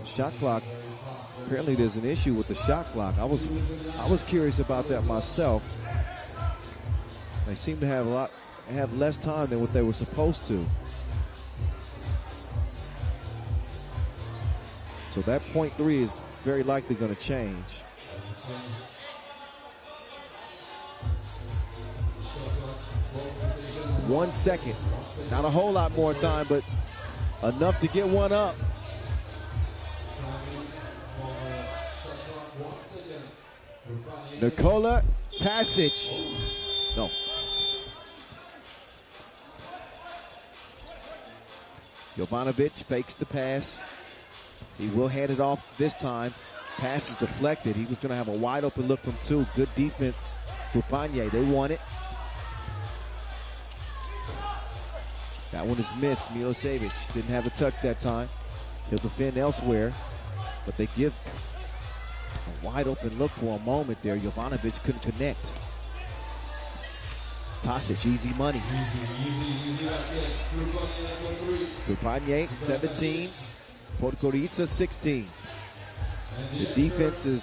Shot clock. Apparently there's an issue with the shot clock. I was curious about that myself. They seem to have less time than what they were supposed to. So that .3 is very likely going to change. One second. Not a whole lot more time, but enough to get one up. Nikola Tasic. No. Jovanovic fakes the pass. He will hand it off this time. Pass is deflected. He was going to have a wide open look from 2. Good defense. Krupanj, they won it. That one is missed. Milosevic didn't have a touch that time. He'll defend elsewhere, but they give a wide open look for a moment there. Jovanovic couldn't connect. Tasic, easy money. Krupanj, 17. Podgorica, 16. The defense is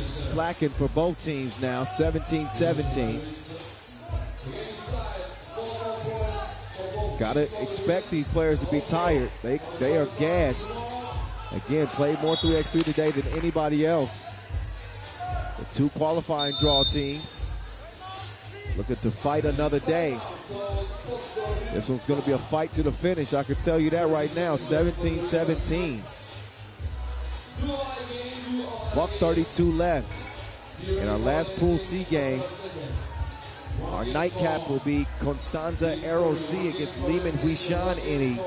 slacking for both teams now, 17-17. Gotta expect these players to be tired. They are gassed. Again, played more 3x3 today than anybody else. The 2 qualifying draw teams looking to fight another day. This one's going to be a fight to the finish. I can tell you that right now. 17-17. Buck 32 left. In our last Pool C game, our nightcap will be Constanta Aero C against Liman Huishan Ini.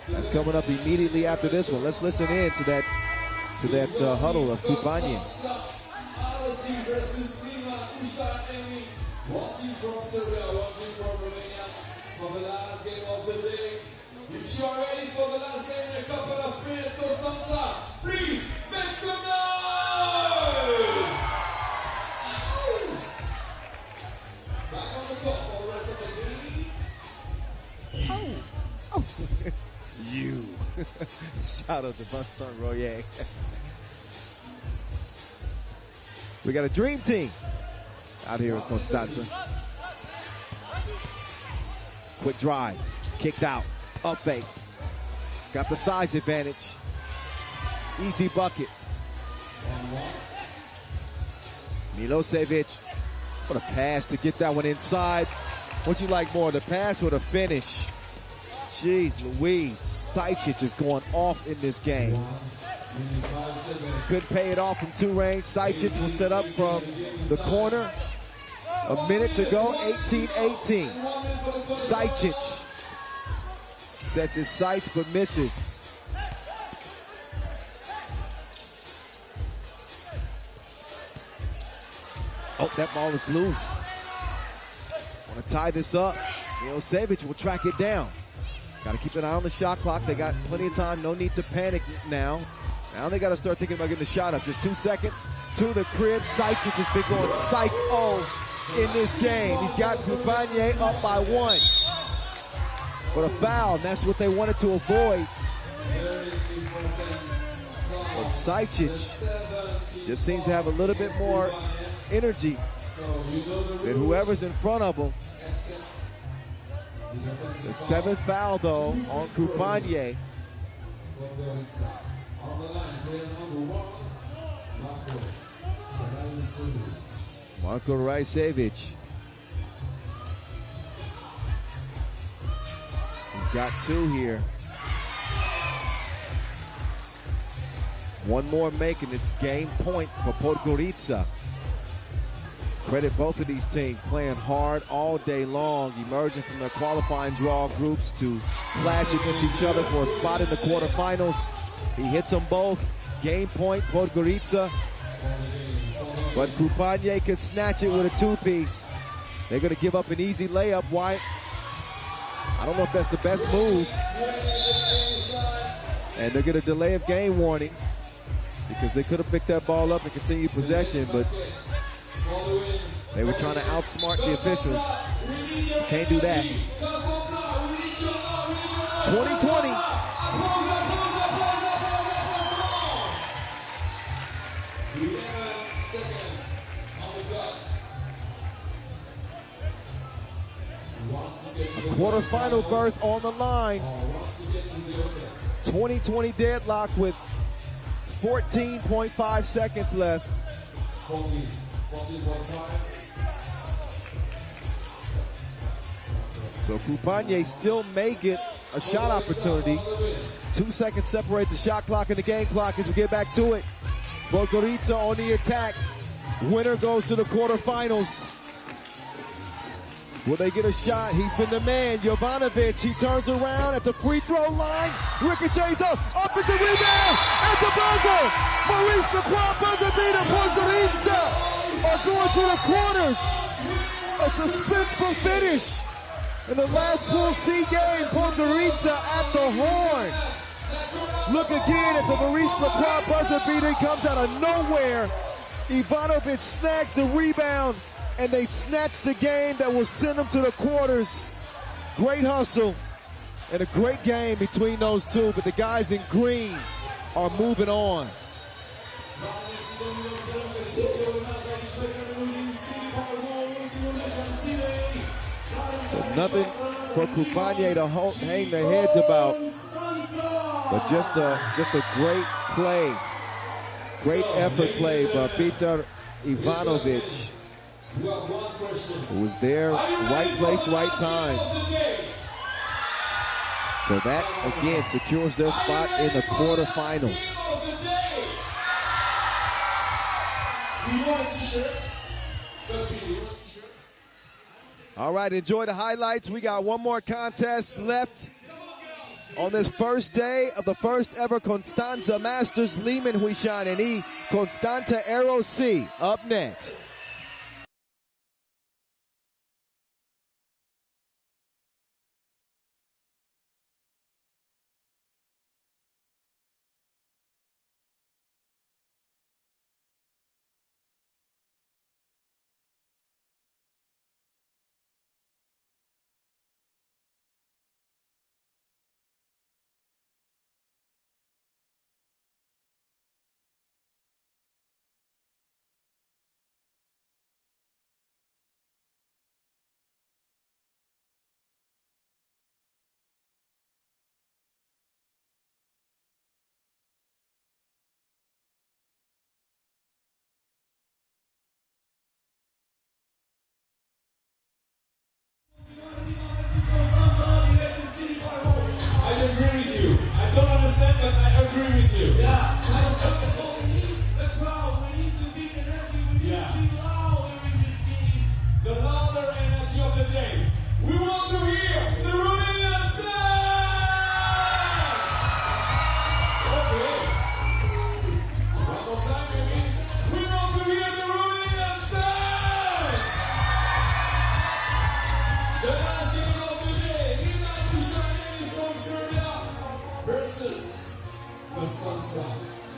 That's coming up immediately after this one. Let's listen in to that huddle of Krupanj. Watching from Serbia, watching from Romania for the last game of the day. If you are ready for the last game in a couple of minutes, Constanta, please make some noise! Back on the court for the rest of the game. You. Shout out to Vincent Royer. We got a dream team out here in Constanta. Quick drive, kicked out, up fake. Got the size advantage. Easy bucket. Milosevic, what a pass to get that one inside. What'd you like more, the pass or the finish? Jeez Louise, Sajcic is going off in this game. Couldn't pay it off from 2 range. Sajcic will set up from the corner. A minute to go, 18-18. Sajcic sets his sights but misses. Oh, that ball is loose. Want to tie this up. Milosevic will track it down. Got to keep an eye on the shot clock. They got plenty of time. No need to panic now. Now they got to start thinking about getting the shot up. Just 2 seconds to the crib. Sajcic has been going psycho in this game. He's got Krupanj up by 1. But a foul, and that's what they wanted to avoid. But Sajcic just seems to have a little bit more energy than whoever's in front of him. The 7th foul, though, on Krupanj. Marko Rajcevic. He's got 2 here. One more make, and it's game point for Podgorica. Credit both of these teams playing hard all day long, emerging from their qualifying draw groups to clash against each other for a spot in the quarterfinals. He hits them both. Game point, Podgorica. But Krupanj could snatch it with a 2-piece. They're going to give up an easy layup. Why? I don't know if that's the best move. And they're going to delay a game warning because they could have picked that ball up and continued possession, but they were trying to outsmart the officials. Can't do that. 2020. A quarterfinal berth on the line. 2020 deadlock with 14.5 seconds left. So Krupanj still may get a shot opportunity. 2 seconds separate the shot clock and the game clock as we get back to it. Podgorica on the attack. Winner goes to the quarterfinals. Will they get a shot? He's been the man. Jovanovic, he turns around at the free throw line. Ricochets up into rebound, at the buzzer. Maurice Lacroix buzzer beater. Podgorica are going to the quarters. A suspenseful finish in the last Pool C game. Podgorica at the horn. Look again at the Maurice Lacroix buzzer beater. He comes out of nowhere. Ivanovic snags the rebound, and they snatch the game that will send them to the quarters. Great hustle and a great game between those two, but the guys in green are moving on. So nothing for Krupanj to hang their heads about, but just a great play. Great effort play by Peter Ivanovic, who was there, right place, right time. So that, again, secures their spot in the quarterfinals. Do you want a t-shirt? All right, enjoy the highlights. We got one more contest left on this first day of the first ever Constanta Masters. Liman, Huishan, and Constanta ROC up next.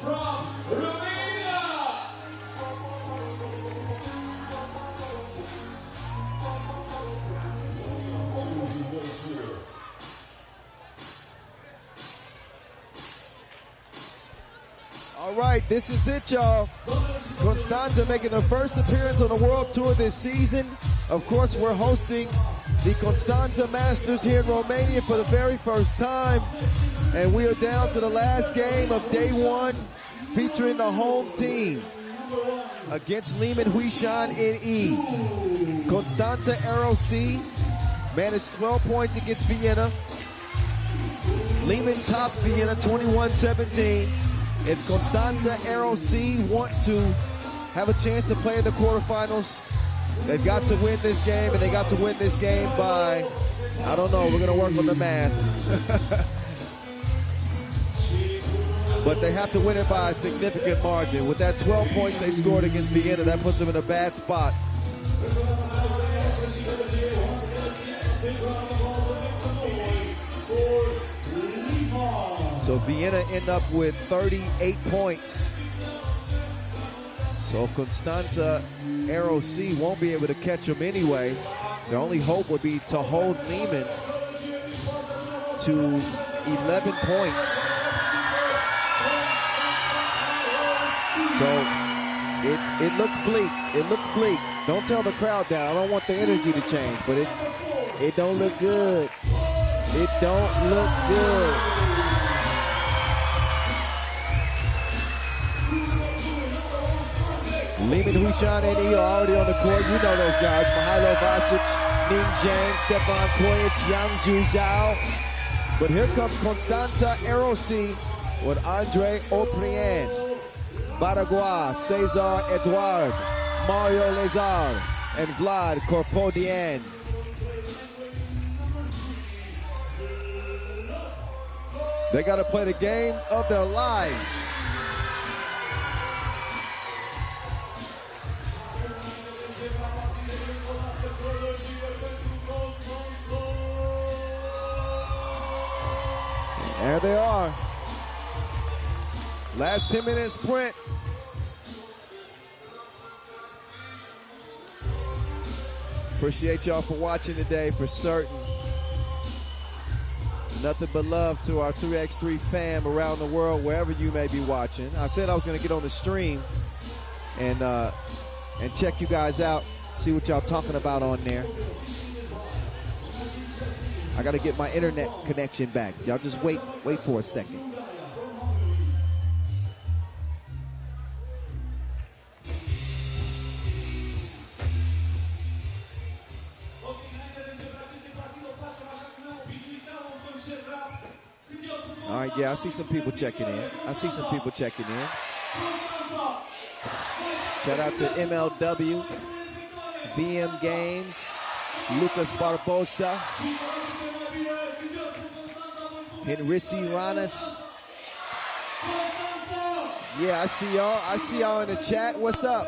From Romania! All right, this is it, y'all. Constanta making their first appearance on the World Tour this season. Of course, we're hosting the Constanta Masters here in Romania for the very first time. And we are down to the last game of day one, featuring the home team against Liman Huishan in E. Constanta ROC managed 12 points against Vienna. Liman topped Vienna 21-17. If Constanta ROC want to have a chance to play in the quarterfinals, they've got to win this game, and they got to win this game by, I don't know, we're going to work on the math. But they have to win it by a significant margin. With that 12 points they scored against Vienna, that puts them in a bad spot. So Vienna end up with 38 points. So Constanta ROC won't be able to catch them anyway. Their only hope would be to hold Liman to 11 points. So it looks bleak. It looks bleak. Don't tell the crowd that. I don't want the energy to change, but it don't look good. It don't look good. Liman Huishan and E are already on the court. You know those guys. Mihailo Vasic, Ning Zhang, Stefan Kojic, Yang Zhuzhao. But here comes Constanta ROC with Andre Oprien, Baragua, Cesar Edouard, Mario Lazar, and Vlad Korpodian. They got to play the game of their lives. There they are. Last 10-minute sprint. Appreciate y'all for watching today, for certain. Nothing but love to our 3x3 fam around the world, wherever you may be watching. I said I was going to get on the stream and check you guys out, see what y'all talking about on there. I got to get my internet connection back. Y'all just wait for a second. All right, yeah, I see some people checking in. Shout out to MLW, VM Games, Lucas Barbosa, Henrisi Ranas. Yeah, I see y'all. I see y'all in the chat. What's up?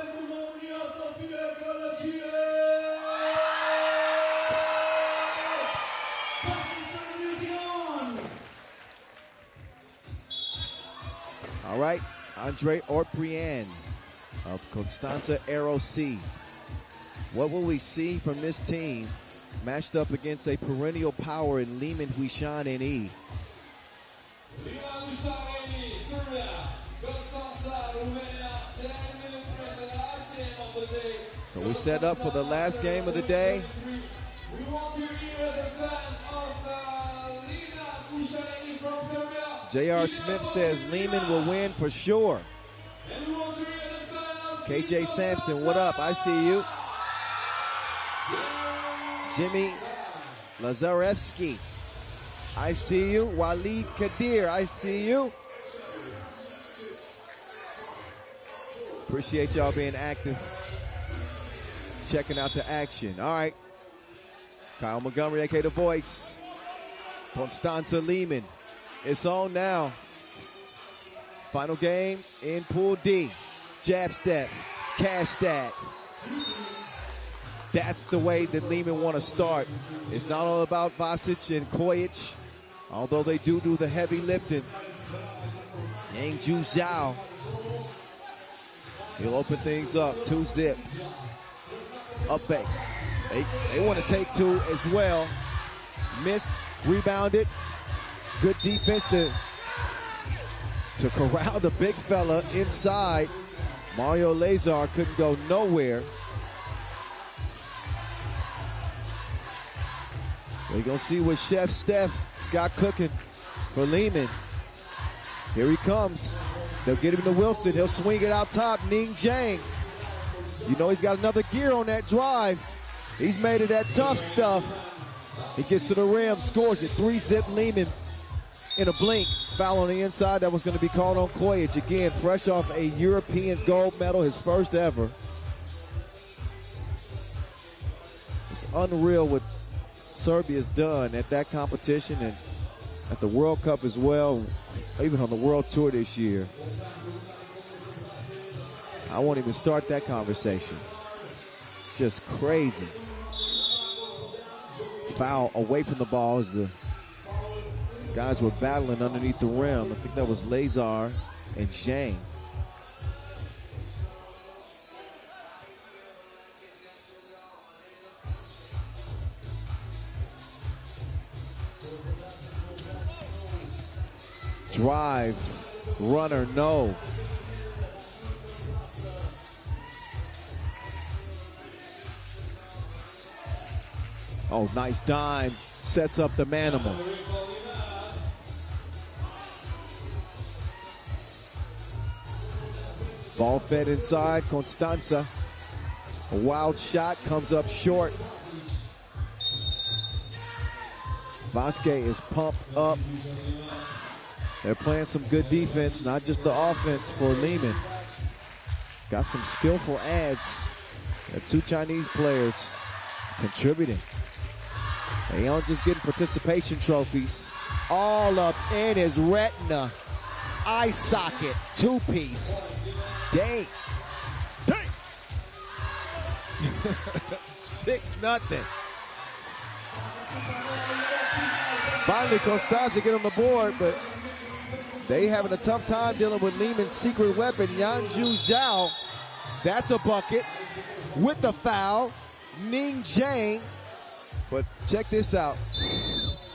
All right, Andre Orprian of Constanta ROC. What will we see from this team matched up against a perennial power in Liman, Huishan, and E? So we set up for the last game of the day. J.R. Smith says Liman will win for sure. KJ Sampson, what up? I see you. Jimmy Lazarevsky, I see you. Waleed Kadir, I see you. Appreciate y'all being active, checking out the action. All right. Kyle Montgomery, a.k.a. The Voice. Constanta Liman. It's on now. Final game in Pool D. Jab step, cash stack. That's the way that Liman want to start. It's not all about Vasic and Kojic, although they do the heavy lifting. Hangzhou Zhao. He'll open things up. 2-zip. Up fake. They want to take two as well. Missed, rebounded. Good defense to corral the big fella inside. Mario Lazar couldn't go nowhere. We're going to see what Chef Steph's got cooking for Liman. Here he comes. They'll get him to Wilson. He'll swing it out top. Ning Jiang. You know he's got another gear on that drive. He's made it that tough stuff. He gets to the rim, scores it. 3-zip Liman in a blink. Foul on the inside. That was going to be called on Kojic. Again, fresh off a European gold medal, his first ever. It's unreal what Serbia's done at that competition and at the World Cup as well, even on the World Tour this year. I won't even start that conversation. Just crazy. Foul away from the ball as the guys were battling underneath the rim. I think that was Lazar and Zhang. Drive, runner, no. Oh, nice dime, sets up the Manimal. Ball fed inside, Constanza. A wild shot comes up short. Vasquez is pumped up. They're playing some good defense, not just the offense for Liman. Got some skillful ads. They have two Chinese players contributing. They aren't just getting participation trophies. All up in his retina. Eye socket, two-piece. Dang. 6-0. Finally, Constanta get on the board, but they having a tough time dealing with Liman's secret weapon, Hangzhou Zhao. That's a bucket with the foul. Ning Jiang. But check this out.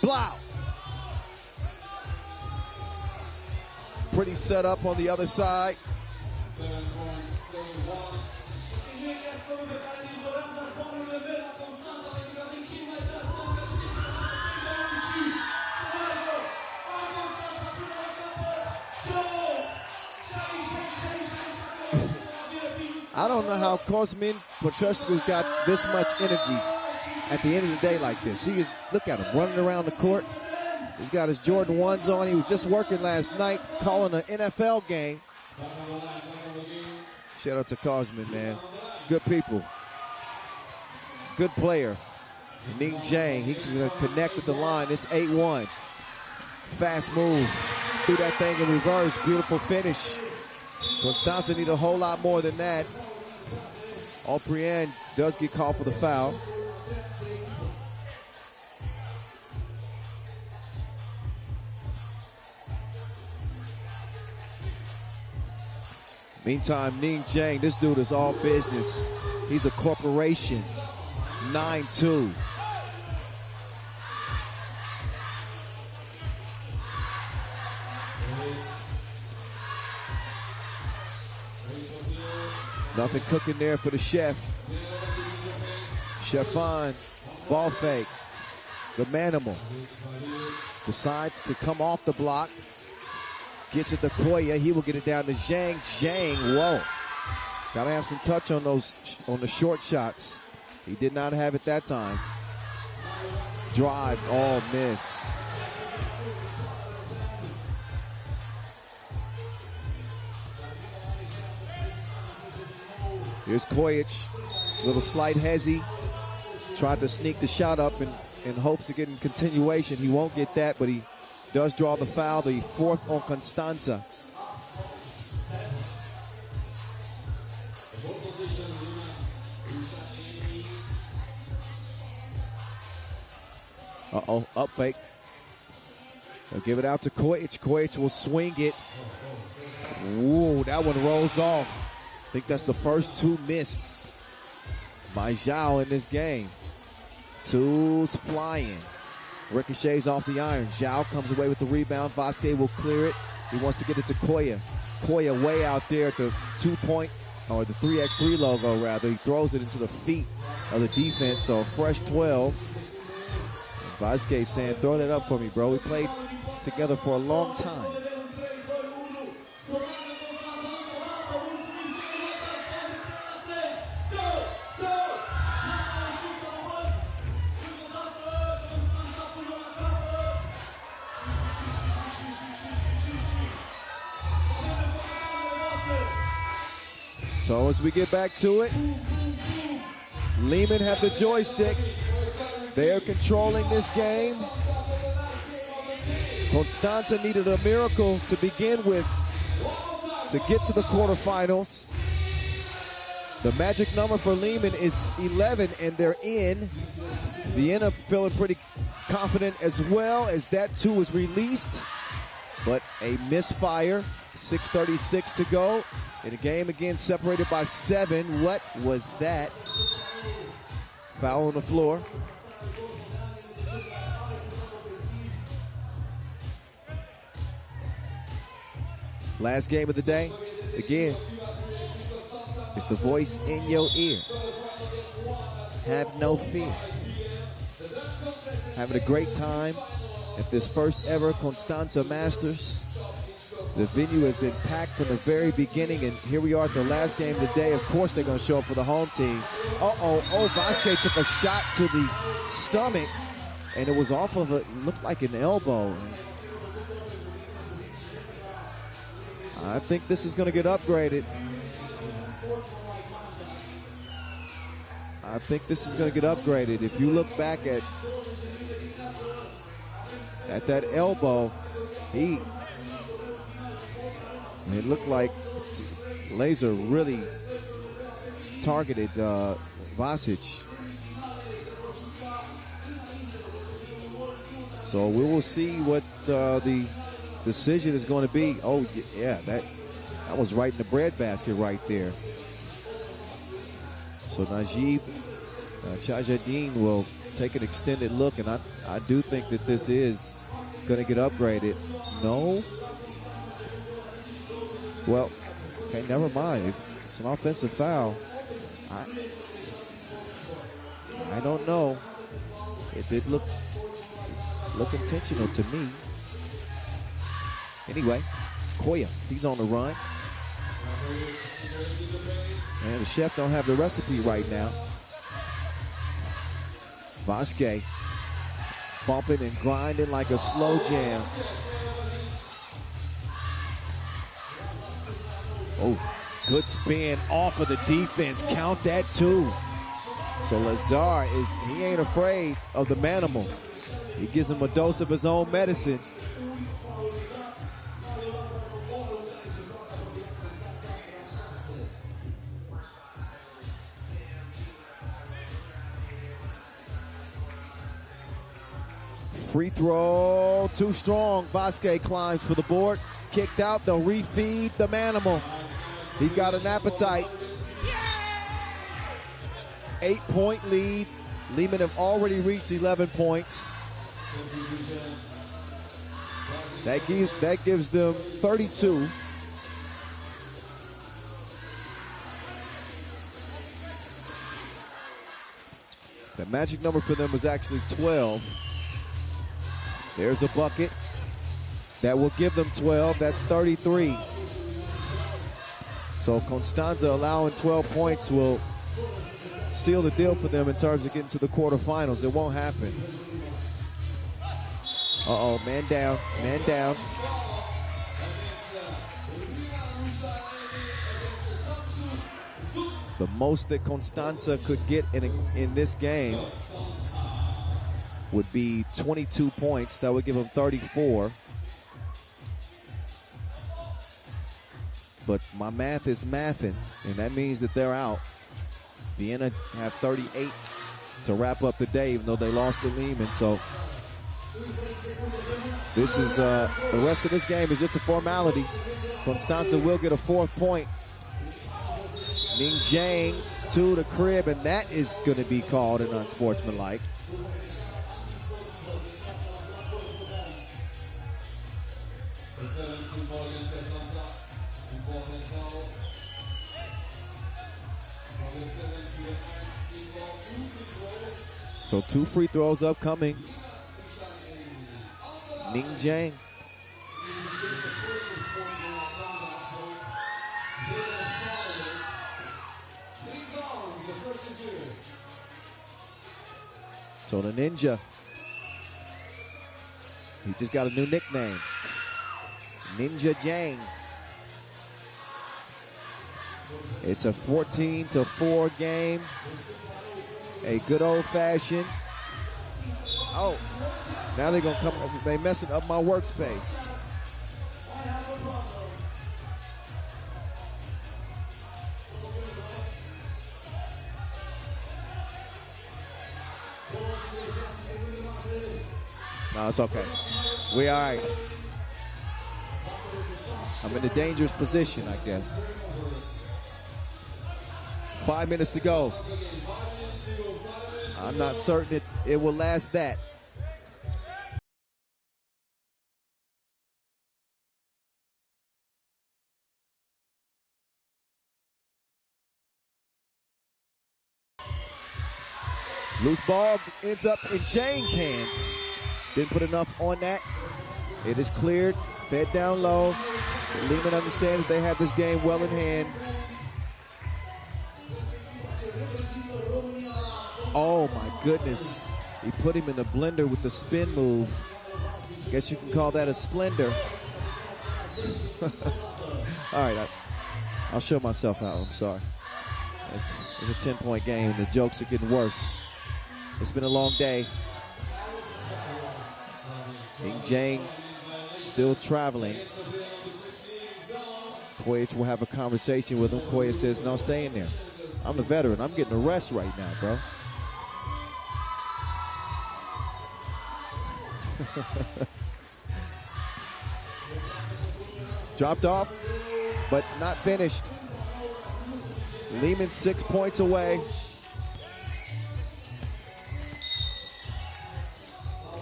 Blow. Pretty set up on the other side. I don't know how Kosmin Petrescu got this much energy at the end of the day like this. Look at him running around the court. He's got his Jordan 1s on. He was just working last night, calling an NFL game. Shout out to Cosman, man. Good people. Good player. Ning Zhang, he's going to connect at the line. It's 8-1. Fast move. Threw that thing in reverse. Beautiful finish. Constanta need a whole lot more than that. Alprian does get called for the foul. Meantime, Ning Zhang, this dude is all business. He's a corporation. 9-2. Nothing cooking there for the chef. Chefan, ball fake. The manimal decides to come off the block. Gets it to Kodio. He will get it down to Zhang. Zhang, whoa. Gotta have some touch on the short shots. He did not have it that time. Drive, oh, miss. Here's Kojic, little slight hezzy. Tried to sneak the shot up in hopes of getting continuation. He won't get that, but he does draw the foul, the fourth on Constanta. Uh-oh, up fake. They'll give it out to Kojic. Kojic will swing it. Ooh, that one rolls off. I think that's the first two missed by Zhao in this game. Two's flying. Ricochets off the iron. Zhao comes away with the rebound. Vasquez will clear it. He wants to get it to Kodio. Kodio way out there at the 2-point, or the 3x3 logo rather. He throws it into the feet of the defense, so a fresh 12. Vasquez saying, throw that up for me, bro. We played together for a long time. So as we get back to it, Liman have the joystick. They are controlling this game. Constanta needed a miracle to begin with to get to the quarterfinals. The magic number for Liman is 11, and they're in. Vienna feeling pretty confident as well, as that too is released. But a misfire, 6:36 to go. In a game again separated by 7. What was that? Foul on the floor. Last game of the day. Again, it's the voice in your ear. Have no fear. Having a great time at this first ever Constanta Masters. The venue has been packed from the very beginning, and here we are at the last game of the day. Of course they're going to show up for the home team. Vasquez took a shot to the stomach, and it was off of it looked like an elbow. I think this is going to get upgraded. I think this is going to get upgraded. If you look back at that elbow, it looked like Laser really targeted Vasic. So we will see what the decision is going to be. Oh, yeah, that was right in the breadbasket right there. So Najib Chajadin will take an extended look, and I do think that this is going to get upgraded. No? Well, okay, never mind. It's an offensive foul. I don't know. It did look intentional to me. Anyway, Kodio, he's on the run. And the chef don't have the recipe right now. Vasquez bumping and grinding like a slow jam. Oh, good spin off of the defense. Count that too. So Lazar, he ain't afraid of the manimal. He gives him a dose of his own medicine. Free throw, too strong. Vasquez climbs for the board. Kicked out, they'll refeed the manimal. He's got an appetite. 8-point lead. Liman have already reached 11 points. That gives them 32. The magic number for them was actually 12. There's a bucket. That will give them 12. That's 33. So Constanta allowing 12 points will seal the deal for them in terms of getting to the quarterfinals. It won't happen. Uh-oh, man down, man down. The most that Constanta could get in this game would be 22 points. That would give them 34. But my math is mathing, and that means that they're out. Vienna have 38 to wrap up the day, even though they lost to Liman. So this is the rest of this game is just a formality. Constanta will get a 4th point. Ning Jiang to the crib, and that is going to be called an unsportsmanlike. So 2 free throws upcoming. Ning Jiang. So the Ninja, he just got a new nickname, Ninja Jiang. It's a 14-4 game. A good old-fashioned. Oh, now they're gonna come. They messing up my workspace. No, it's okay. We all right. I'm in a dangerous position, I guess. 5 minutes to go. I'm not certain it will last that. Loose ball ends up in Jiang's hands. Didn't put enough on that. It is cleared, fed down low. Liman understands that they have this game well in hand. Oh my goodness. He put him in the blender with the spin move. Guess you can call that a splendor. All right, I'll show myself out. I'm sorry. It's a 10-point game. The jokes are getting worse. It's been a long day. Ning Jiang still traveling. Kodio will have a conversation with him. Kodio says, no, stay in there. I'm the veteran. I'm getting a rest right now, bro. Dropped off, but not finished. Liman 6 points away.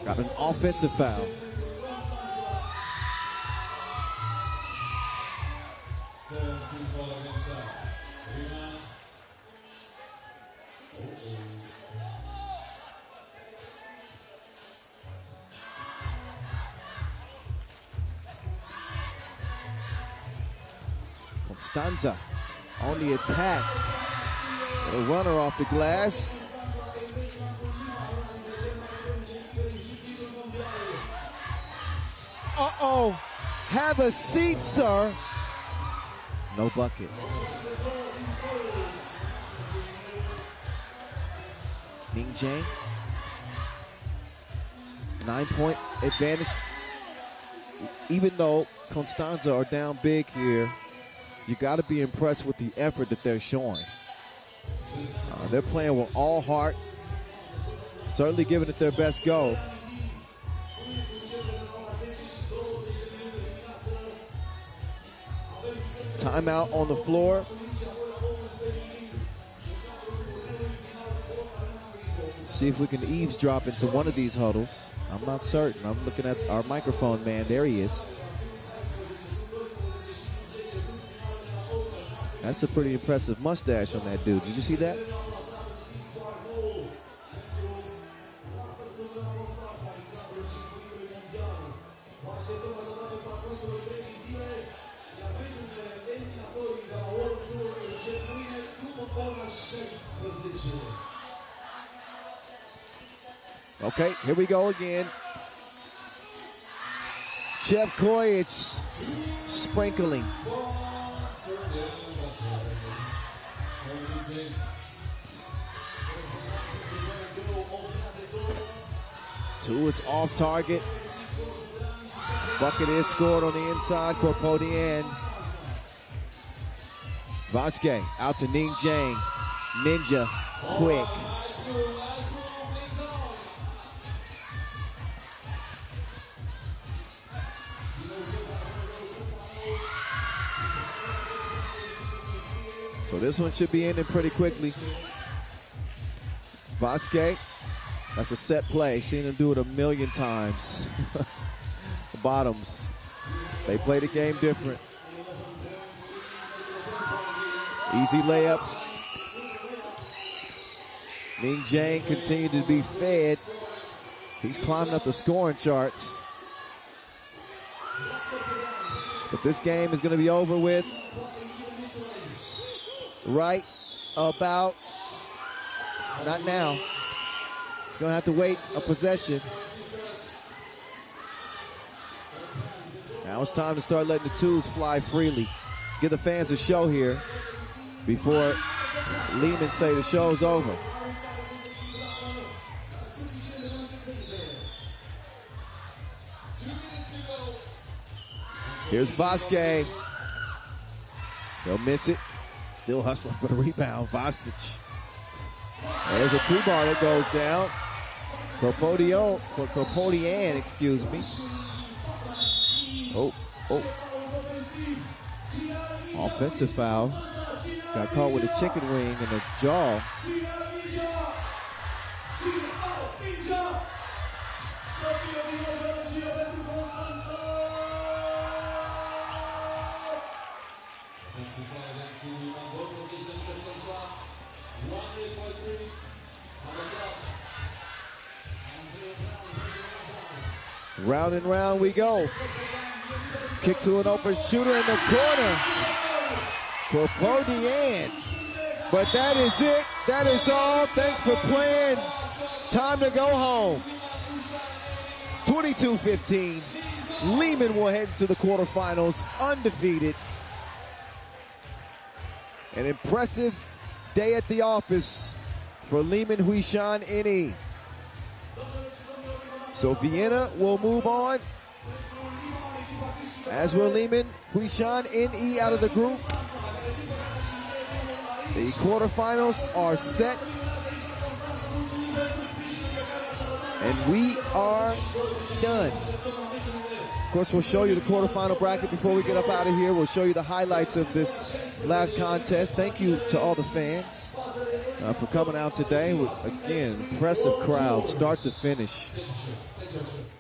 Got an offensive foul. Constanta on the attack. A runner off the glass. Uh-oh. Have a seat, sir. No bucket. Ning Jang. 9-point advantage. Even though Constanta are down big here, you got to be impressed with the effort that they're showing. They're playing with all heart, certainly giving it their best go. Timeout on the floor. See if we can eavesdrop into one of these huddles. I'm not certain. I'm looking at our microphone man. There he is. That's a pretty impressive mustache on that dude. Did you see that? Okay, here we go again. Chef Koich sprinkling. Two is off target. Bucket is scored on the inside. Krupanj. Vasquez out to Ning Jang. Ninja quick. So this one should be ending pretty quickly. Vasquez, that's a set play. Seen him do it a million times. The bottoms, they play the game different. Easy layup. Ning Jang continued to be fed. He's climbing up the scoring charts. But this game is going to be over with right about, not now. It's going to have to wait a possession. Now it's time to start letting the twos fly freely. Give the fans a show here before Liman say the show's over. Here's Vasquez. He'll miss it. Still hustling for the rebound. Vasquez. There's a two-bar that goes down. Krupanj, excuse me. Oh. Offensive foul. Got caught with a chicken wing in the jaw. Round and round we go. Kick to an open shooter in the corner. Krupanj. But that is it. That is all. Thanks for playing. Time to go home. 22-15. Liman will head to the quarterfinals undefeated. An impressive day at the office for Liman Huishan NE. So Vienna will move on, as will Liman Huishan NE out of the group. The quarterfinals are set. And we are done. Of course, we'll show you the quarterfinal bracket before we get up out of here. We'll show you the highlights of this last contest. Thank you to all the fans for coming out today. Again, impressive crowd, start to finish.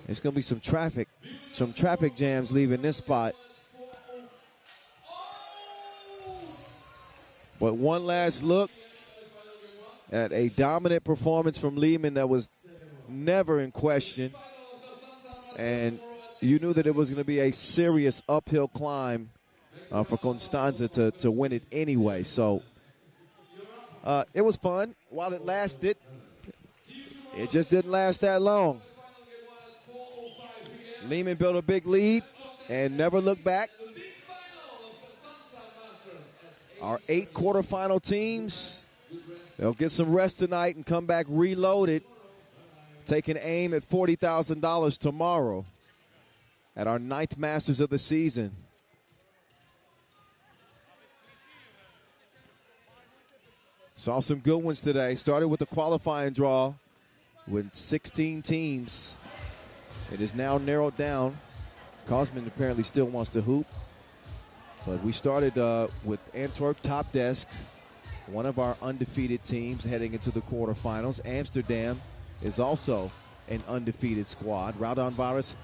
There's going to be some traffic jams leaving this spot. But one last look at a dominant performance from Liman that was never in question. And you knew that it was going to be a serious uphill climb for Constanta to win it anyway. So it was fun while it lasted. It just didn't last that long. Liman built a big lead and never looked back. Our 8 quarterfinal teams, they'll get some rest tonight and come back reloaded, taking aim at $40,000 tomorrow at our 9th Masters of the season. Saw some good ones today. Started with the qualifying draw with 16 teams. It is now narrowed down. Cosman apparently still wants to hoop. But we started with Antwerp Top Desk, one of our undefeated teams heading into the quarterfinals. Amsterdam is also an undefeated squad. Raudondvaris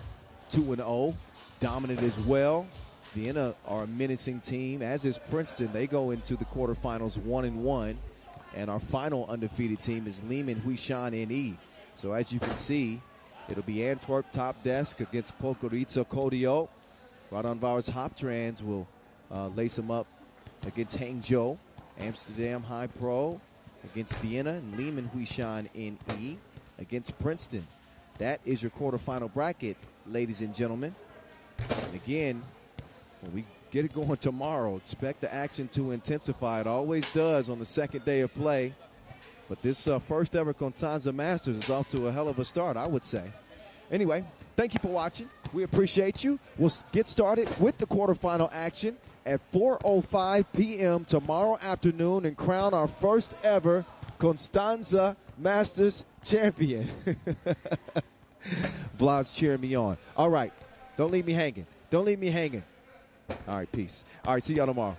2-0, dominant as well. Vienna are a menacing team, as is Princeton. They go into the quarterfinals 1-1. And our final undefeated team is Liman, Huishan, NE. So as you can see, it'll be Antwerp Top Desk against Podgorica, Kodio. Raudondvaris Hoptrans will lace them up against Hangzhou. Amsterdam High Pro against Vienna, and Liman, Huishan, NE against Princeton. That is your quarterfinal bracket, ladies and gentlemen. And again, when we get it going tomorrow, expect the action to intensify. It always does on the second day of play. But this first ever Constanta Masters is off to a hell of a start, I would say. Anyway, thank you for watching. We appreciate you. We'll get started with the quarterfinal action at 4:05 p.m. tomorrow afternoon and crown our first ever Constanta Masters champion. Vlad's cheering me on. All right. Don't leave me hanging. Don't leave me hanging. All right, peace. All right, see y'all tomorrow.